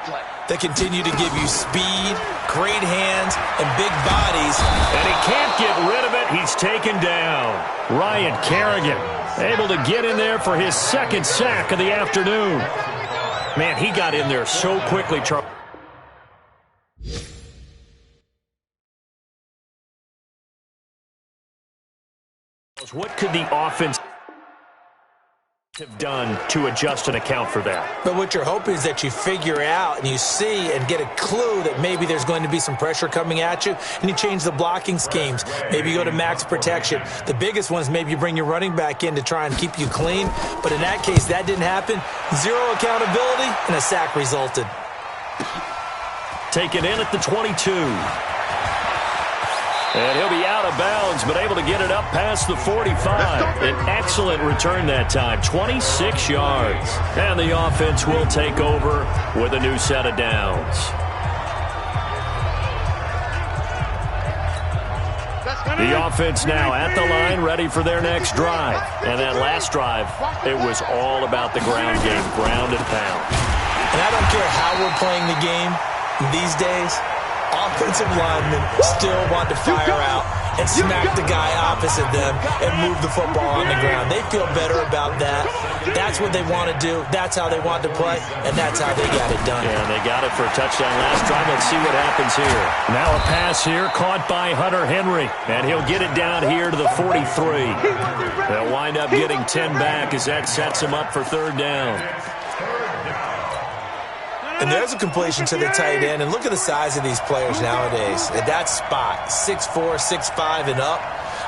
They continue to give you speed, great hands, and big bodies. And he can't get rid of it. He's taken down. Ryan Kerrigan able to get in there for his second sack of the afternoon. Man, he got in there so quickly, Charles. What could the offense have done to adjust and account for that? But what you're hoping is that you figure out and you see and get a clue that maybe there's going to be some pressure coming at you, and you change the blocking schemes. Maybe you go to max protection. The biggest one is maybe you bring your running back in to try and keep you clean. But in that case, that didn't happen. Zero accountability, and a sack resulted. Taken in at the 22. And he'll be out of bounds, but able to get it up past the 45. An excellent return that time, 26 yards. And the offense will take over with a new set of downs. The offense now at the line, ready for their next drive. And that last drive, it was all about the ground game, ground and pound. And I don't care how we're playing the game these days. Offensive linemen still want to fire out and smack the guy opposite them and move the football on the ground. They feel better about that. That's what they want to do. That's how they want to play, and that's how they got it done. Yeah, they got it for a touchdown last drive. Let's see what happens here. Now a pass here caught by Hunter Henry, and he'll get it down here to the 43. They'll wind up getting 10 back as that sets him up for third down. And there's a completion to the tight end. And look at the size of these players nowadays. At that spot, 6'4", 6'5", and up.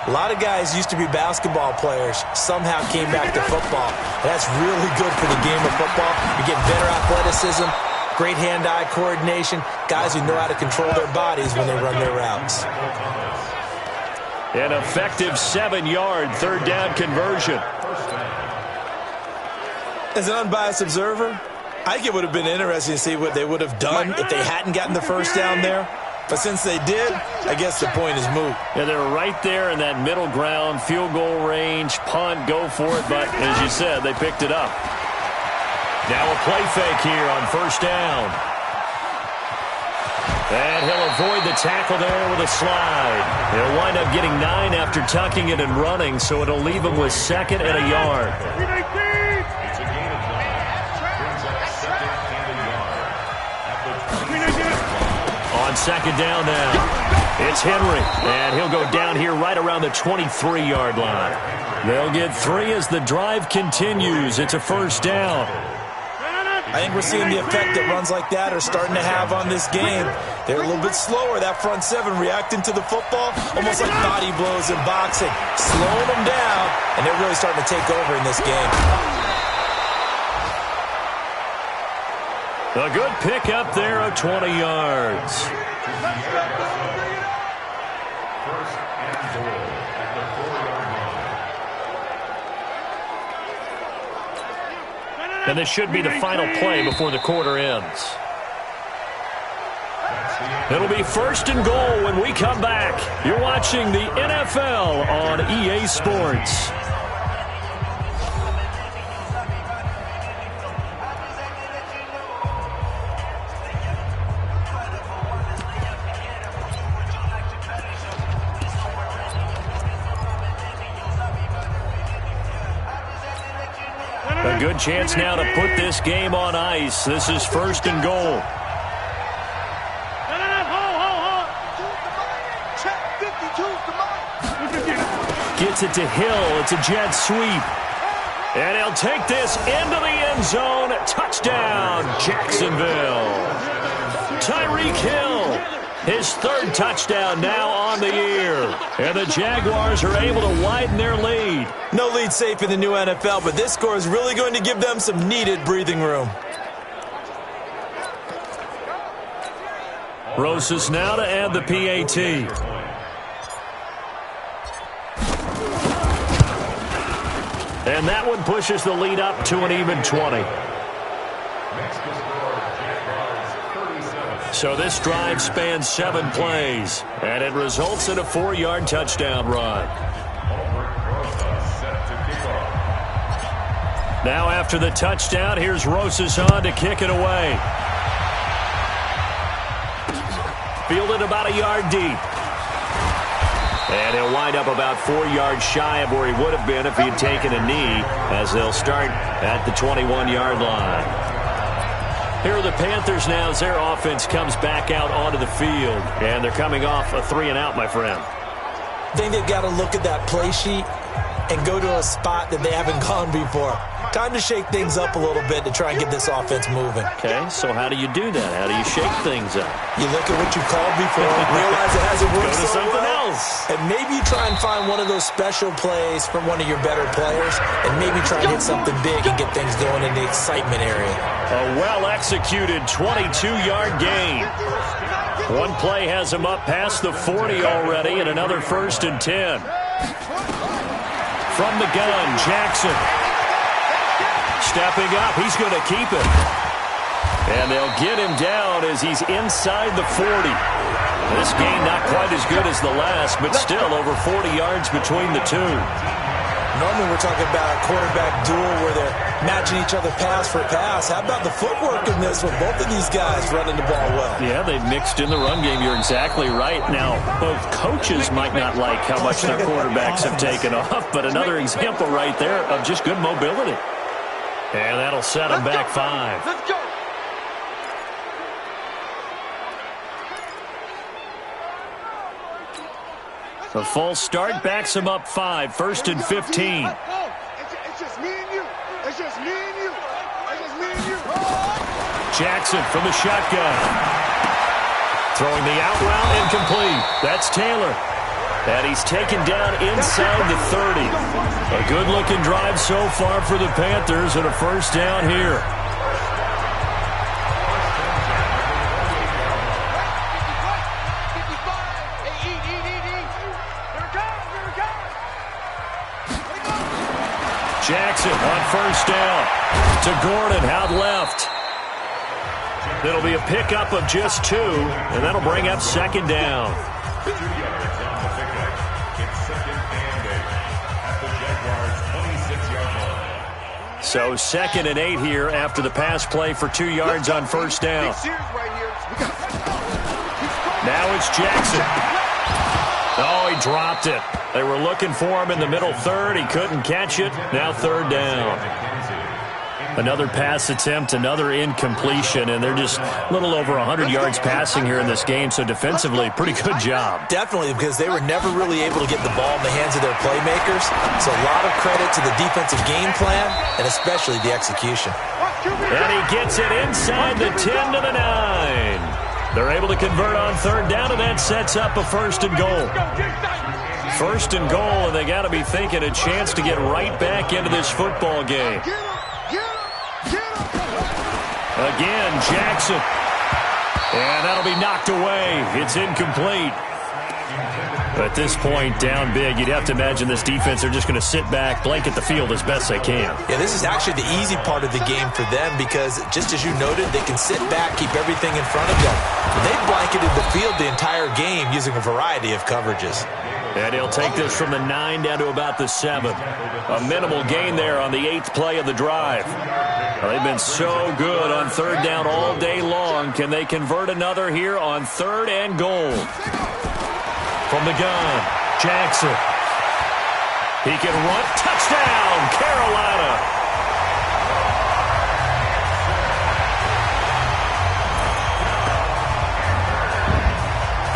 A lot of guys used to be basketball players, somehow came back to football. And that's really good for the game of football. You get better athleticism, great hand-eye coordination, guys who know how to control their bodies when they run their routes. An effective 7-yard third down conversion. As an unbiased observer, I think it would have been interesting to see what they would have done if they hadn't gotten the first down there. But since they did, I guess the point is moot. Yeah, they're right there in that middle ground, field goal range, punt, go for it. But as you said, they picked it up. Now a play fake here on first down. And he'll avoid the tackle there with a slide. He'll wind up getting 9 after tucking it and running, so it'll leave him with 2nd and a yard. On second down now, it's Henry, and he'll go down here right around the 23-yard line. They'll get 3 as the drive continues. It's a first down. I think we're seeing the effect that runs like that are starting to have on this game. They're a little bit slower, that front seven, reacting to the football, almost like body blows in boxing, slowing them down, and they're really starting to take over in this game. A good pickup there of 20 yards. And this should be the final play before the quarter ends. It'll be first and goal when we come back. You're watching the NFL on EA Sports. A good chance now to put this game on ice. This is first and goal. Gets it to Hill. It's a jet sweep. And he'll take this into the end zone. Touchdown, Jacksonville. Tyreek Hill, his 3rd touchdown now on the year. And the Jaguars are able to widen their lead. No lead safe in the new NFL, but this score is really going to give them some needed breathing room. Rosas now to add the PAT. And that one pushes the lead up to an even 20. So this drive spans 7 plays, and it results in a 4-yard touchdown run. Now after the touchdown, here's Rosas on to kick it away. Fielded about a yard deep. And he'll wind up about 4 yards shy of where he would have been if he had taken a knee, as they'll start at the 21-yard line. Here are the Panthers now as their offense comes back out onto the field. And they're coming off a 3-and-out, my friend. I think they've got to look at that play sheet and go to a spot that they haven't gone before. Time to shake things up a little bit to try and get this offense moving. Okay, so how do you do that? How do you shake things up? You look at what you called before, realize it hasn't worked so something well, else. and maybe you try and find one of those special plays from one of your better players, and maybe try and hit something big and get things going in the excitement area. A well-executed 22-yard gain. One play has him up past the 40 already, and another 1st and 10. From the gun, Jackson. Stepping up, he's going to keep it. And they'll get him down as he's inside the 40. This game not quite as good as the last, but still over 40 yards between the two. Normally we're talking about a quarterback duel where they're matching each other pass for pass. How about the footwork in this with both of these guys running the ball well? Yeah, they've mixed in the run game. You're exactly right. Now, both coaches might not like how much their quarterbacks have taken off, but another example right there of just good mobility. And that'll set them back 5. Let's go. A false start backs him up 5, 1st and 15. It's just me and you. It's just me and you. It's just me and you. Jackson from the shotgun. Throwing the out route incomplete. That's Taylor. And he's taken down inside the 30. A good-looking drive so far for the Panthers and a first down here. Jackson on first down to Gordon out left. It'll be a pickup of just 2, and that'll bring up 2nd down. So 2nd and 8 here after the pass play for 2 yards on first down. Now it's Jackson. Oh, he dropped it. They were looking for him in the middle third. He couldn't catch it. Now 3rd down. Another pass attempt, another incompletion, and they're just a little over 100 yards passing here in this game, so defensively, pretty good job. Definitely, because they were never really able to get the ball in the hands of their playmakers, so a lot of credit to the defensive game plan, and especially the execution. And he gets it inside the 10 to the 9. They're able to convert on third down, and that sets up a first and goal. First and goal, and they got to be thinking a chance to get right back into this football game. Again, Jackson. And that'll be knocked away. It's incomplete. At this point, down big, you'd have to imagine this defense, they're just going to sit back, blanket the field as best they can. Yeah, this is actually the easy part of the game for them because, just as you noted, they can sit back, keep everything in front of them. They've blanketed the field the entire game using a variety of coverages. And he'll take this from the 9 down to about the 7. A minimal gain there on the 8th play of the drive. Well, they've been so good on third down all day long. Can they convert another here on third and goal? From the gun, Jackson. He can run. Touchdown, Carolina.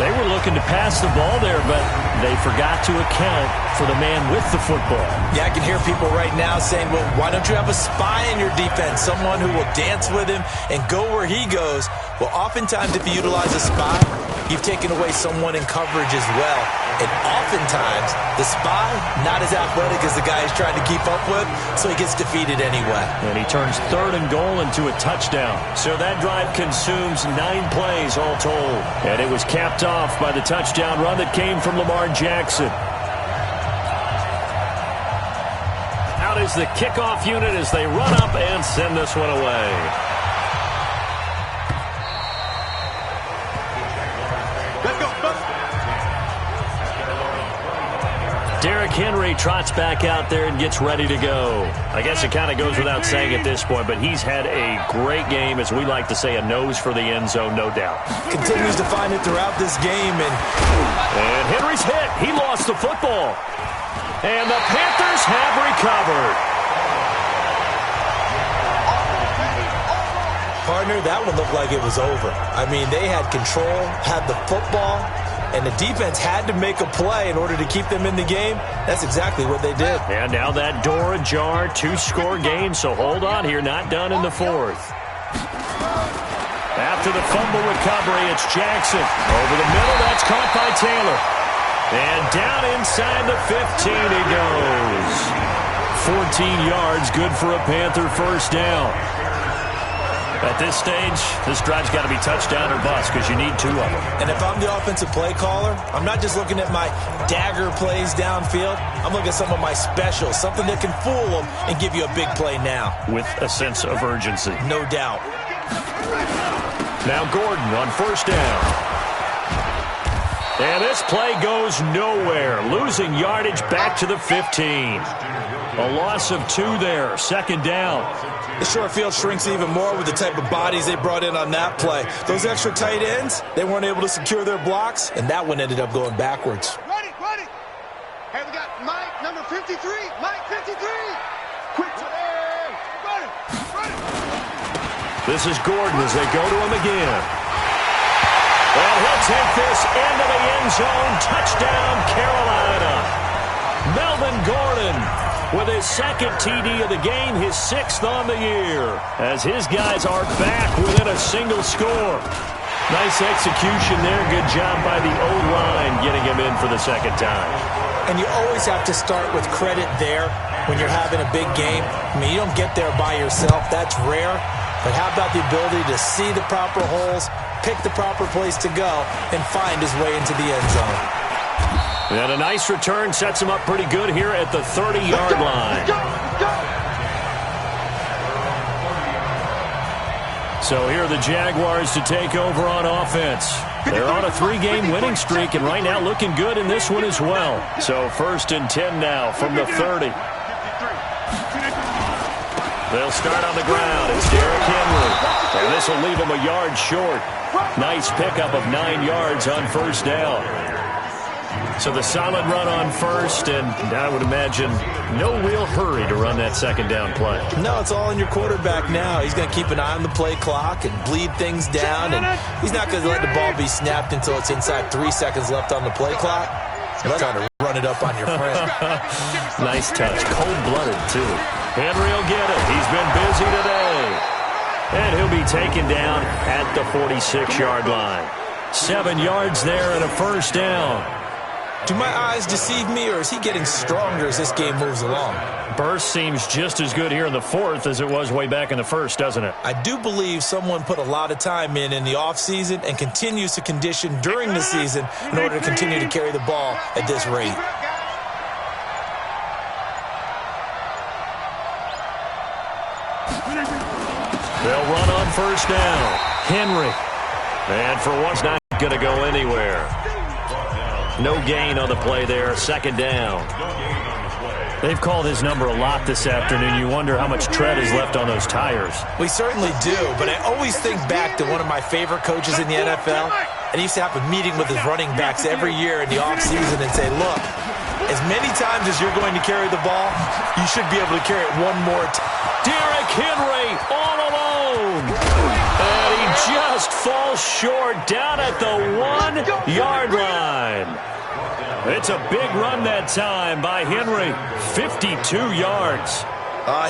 They were looking to pass the ball there, but they forgot to account for the man with the football. Yeah, I can hear people right now saying, well, why don't you have a spy in your defense, someone who will dance with him and go where he goes? Well, oftentimes if you utilize a spy, you've taken away someone in coverage as well. And oftentimes, the spy, not as athletic as the guy he's trying to keep up with, so he gets defeated anyway. And he turns third and goal into a touchdown. So that drive consumes 9 plays all told. And it was capped off by the touchdown run that came from Lamar Jackson. Out is the kickoff unit as they run up and send this one away. Derrick Henry trots back out there and gets ready to go. I guess it kind of goes without saying at this point, but he's had a great game, as we like to say, a nose for the end zone, no doubt. Continues to find it throughout this game. And Henry's hit. He lost the football. And the Panthers have recovered. Partner, that one looked like it was over. I mean, they had control, had the football, and the defense had to make a play in order to keep them in the game. That's exactly what they did. And now that door ajar, 2-score game, so hold on here, not done in the 4th. After the fumble recovery, it's Jackson. Over the middle, that's caught by Taylor. And down inside the 15 he goes. 14 yards, good for a Panther first down. At this stage, this drive's got to be touchdown or bust because you need 2 of them. And if I'm the offensive play caller, I'm not just looking at my dagger plays downfield. I'm looking at some of my specials, something that can fool them and give you a big play now. With a sense of urgency. No doubt. Now Gordon on first down. And this play goes nowhere. Losing yardage back to the 15. A loss of 2 there. Second down. The short field shrinks even more with the type of bodies they brought in on that play. Those extra tight ends, they weren't able to secure their blocks, and that one ended up going backwards. Ready. Hey, we got Mike, number 53. Mike, 53. Quick. Ready. This is Gordon as they go to him again. And he'll take this into the end zone. Touchdown, Carolina. Melvin Gordon with his 2nd TD of the game, his 6th on the year, as his guys are back within a single score. Nice execution there. Good job by the O-line getting him in for the 2nd time. And you always have to start with credit there when you're having a big game. I mean, you don't get there by yourself. That's rare. But how about the ability to see the proper holes, pick the proper place to go, and find his way into the end zone? And a nice return sets him up pretty good here at the 30-yard line. So here are the Jaguars to take over on offense. They're on a 3-game winning streak, and right now looking good in this one as well. So 1st and 10 now from the 30. They'll start on the ground. It's Derrick Henry. And this will leave him a yard short. Nice pickup of 9 yards on first down. So the solid run on first, and I would imagine no real hurry to run that second down play. No, it's all in your quarterback now. He's going to keep an eye on the play clock and bleed things down, and he's not going to let the ball be snapped until it's inside 3 seconds left on the play clock. Let's try to run it up on your friend. Nice touch. Cold-blooded, too. Henry will get it. He's been busy today. And he'll be taken down at the 46-yard line. 7 yards there and a first down. Do my eyes deceive me, or is he getting stronger as this game moves along? Burst seems just as good here in the fourth as it was way back in the first, doesn't it? I do believe someone put a lot of time in the offseason and continues to condition during the season in order to continue to carry the ball at this rate. They'll run on first down. Henry. And for once, not going to go anywhere. No gain on the play there. Second down. They've called his number a lot this afternoon. You wonder how much tread is left on those tires. We certainly do, but I always think back to one of my favorite coaches in the NFL. And he used to have a meeting with his running backs every year in the offseason and say, look, as many times as you're going to carry the ball, you should be able to carry it one more time. Derrick Henry all alone. And he just falls short down at the 1-yard line. It's a big run that time by Henry. 52 yards.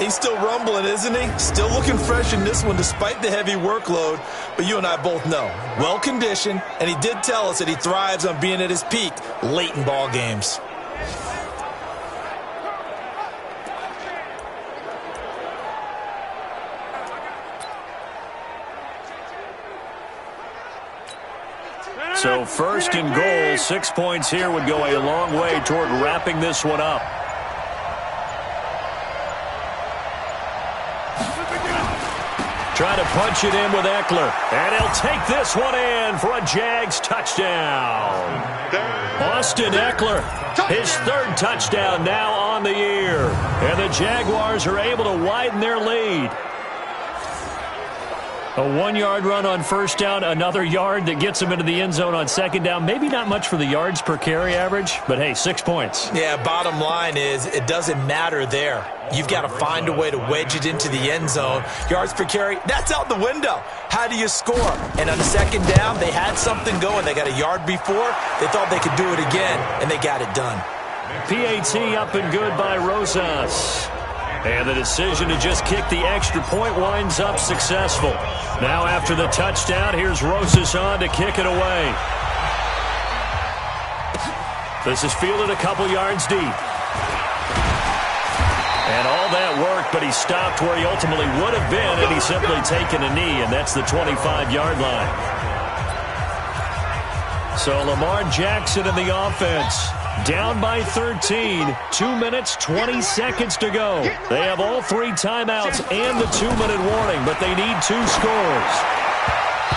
He's still rumbling, isn't he? Still looking fresh in this one despite the heavy workload. But you and I both know, well-conditioned, and he did tell us that he thrives on being at his peak late in ball games. So first and goal, 6 points here would go a long way toward wrapping this one up. Trying to punch it in with Eckler. And he'll take this one in for a Jags touchdown. Austin Eckler, his third touchdown now on the year. And the Jaguars are able to widen their lead. A 1-yard run on first down, another yard that gets him into the end zone on second down. Maybe not much for the yards per carry average, but hey, 6 points. Yeah, bottom line is it doesn't matter there. You've got to find a way to wedge it into the end zone. Yards per carry, that's out the window. How do you score? And on second down, they had something going. They got a yard before. They thought they could do it again, and they got it done. PAT up and good by Rosas. And the decision to just kick the extra point winds up successful. Now after the touchdown, here's Rosas on to kick it away. This is fielded a couple yards deep. And all that work, but he stopped where he ultimately would have been, and he's simply taken a knee, and that's the 25-yard line. So Lamar Jackson in the offense. Down by 13, 2 minutes, 20 seconds to go. They have all 3 timeouts and the 2-minute warning, but they need 2 scores.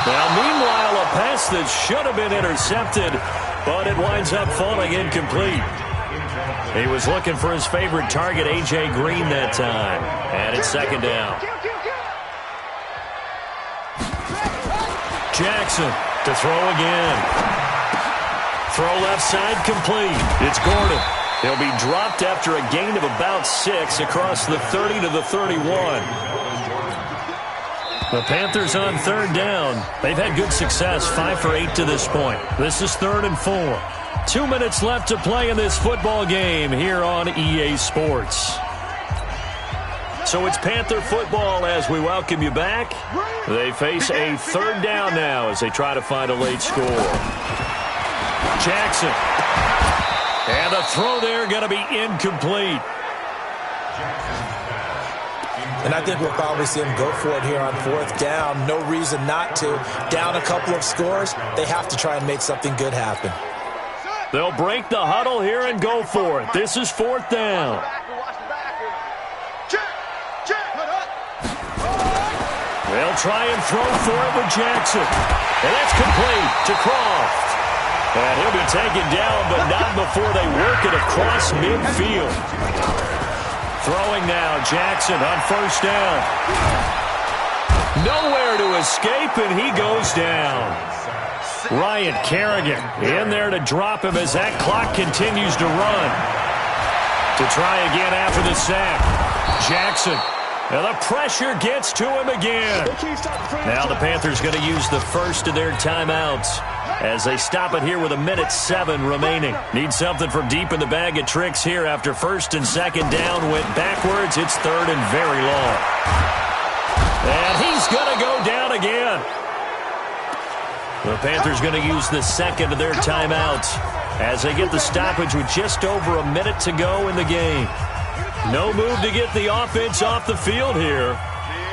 Now, meanwhile, a pass that should have been intercepted, but it winds up falling incomplete. He was looking for his favorite target, A.J. Green, that time. And it's second down. Jackson to throw again. Throw left side complete. It's Gordon. He'll be dropped after a gain of about 6 across the 30 to the 31. The Panthers on third down. They've had good success, 5 for 8 to this point. This is 3rd and 4. 2 minutes left to play in this football game here on EA Sports. So it's Panther football as we welcome you back. They face a third down now as they try to find a late score. Jackson. And the throw there going to be incomplete. And I think we'll probably see him go for it here on 4th down. No reason not to. Down a couple of scores, they have to try and make something good happen. They'll break the huddle here and go for it. This is 4th down. They'll try and throw for it with Jackson. And that's complete to Croft. And he'll be taken down, but not before they work it across midfield. Throwing now, Jackson on first down. Nowhere to escape, and he goes down. Ryan Kerrigan in there to drop him as that clock continues to run. To try again after the sack. Jackson. And the pressure gets to him again. Now the Panthers going to use the first of their timeouts as they stop it here with 1:07 remaining. Need something from deep in the bag of tricks here after first and second down went backwards. It's third and very long. And he's going to go down again. The Panthers going to use the second of their timeouts as they get the stoppage with just over a minute to go in the game. No move to get the offense off the field here.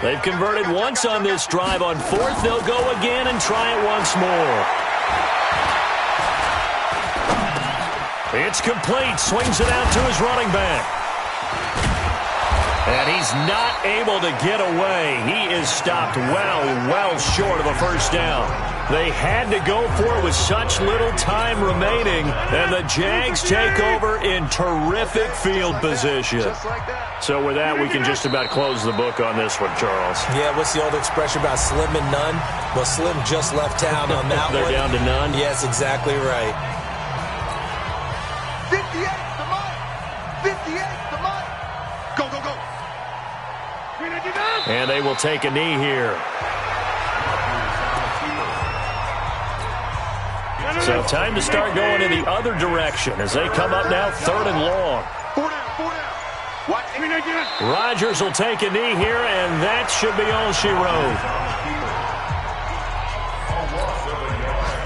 They've converted once on this drive. On fourth, they'll go again and try it once more. It's complete. Swings it out to his running back. And he's not able to get away. He is stopped well short of a first down. They had to go for it with such little time remaining, and the Jags take over in terrific field position. So with that, we can just about close the book on this one, Charles. Yeah, what's the old expression about slim and none? Well, Slim just left town on that They're one. down to none? Yes, exactly right. 58 to Mike. 58 to Mike. Go, go, go. And they will take a knee here. So time to start going in the other direction as they come up now third and long. 4 down. What? Rodgers will take a knee here, and that should be all she wrote.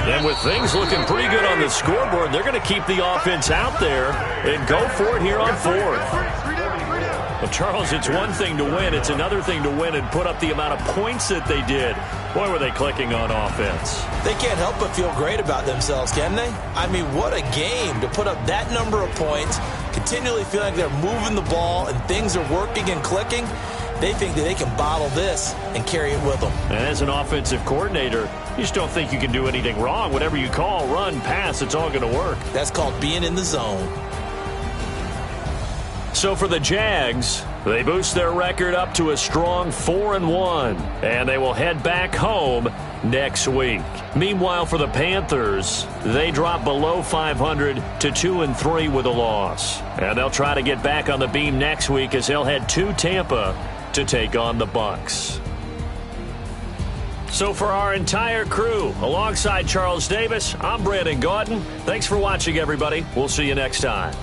And with things looking pretty good on the scoreboard, they're going to keep the offense out there and go for it here on fourth. Well, Charles, it's one thing to win. It's another thing to win and put up the amount of points that they did. Boy, were they clicking on offense. They can't help but feel great about themselves, can they? I mean, what a game to put up that number of points, continually feeling like they're moving the ball and things are working and clicking. They think that they can bottle this and carry it with them. And as an offensive coordinator, you just don't think you can do anything wrong. Whatever you call, run, pass, it's all going to work. That's called being in the zone. So for the Jags, they boost their record up to a strong 4-1, and they will head back home next week. Meanwhile, for the Panthers, they drop below 500 to 2-3 with a loss. And they'll try to get back on the beam next week as they'll head to Tampa to take on the Bucs. So for our entire crew, alongside Charles Davis, I'm Brandon Gaudin. Thanks for watching, everybody. We'll see you next time.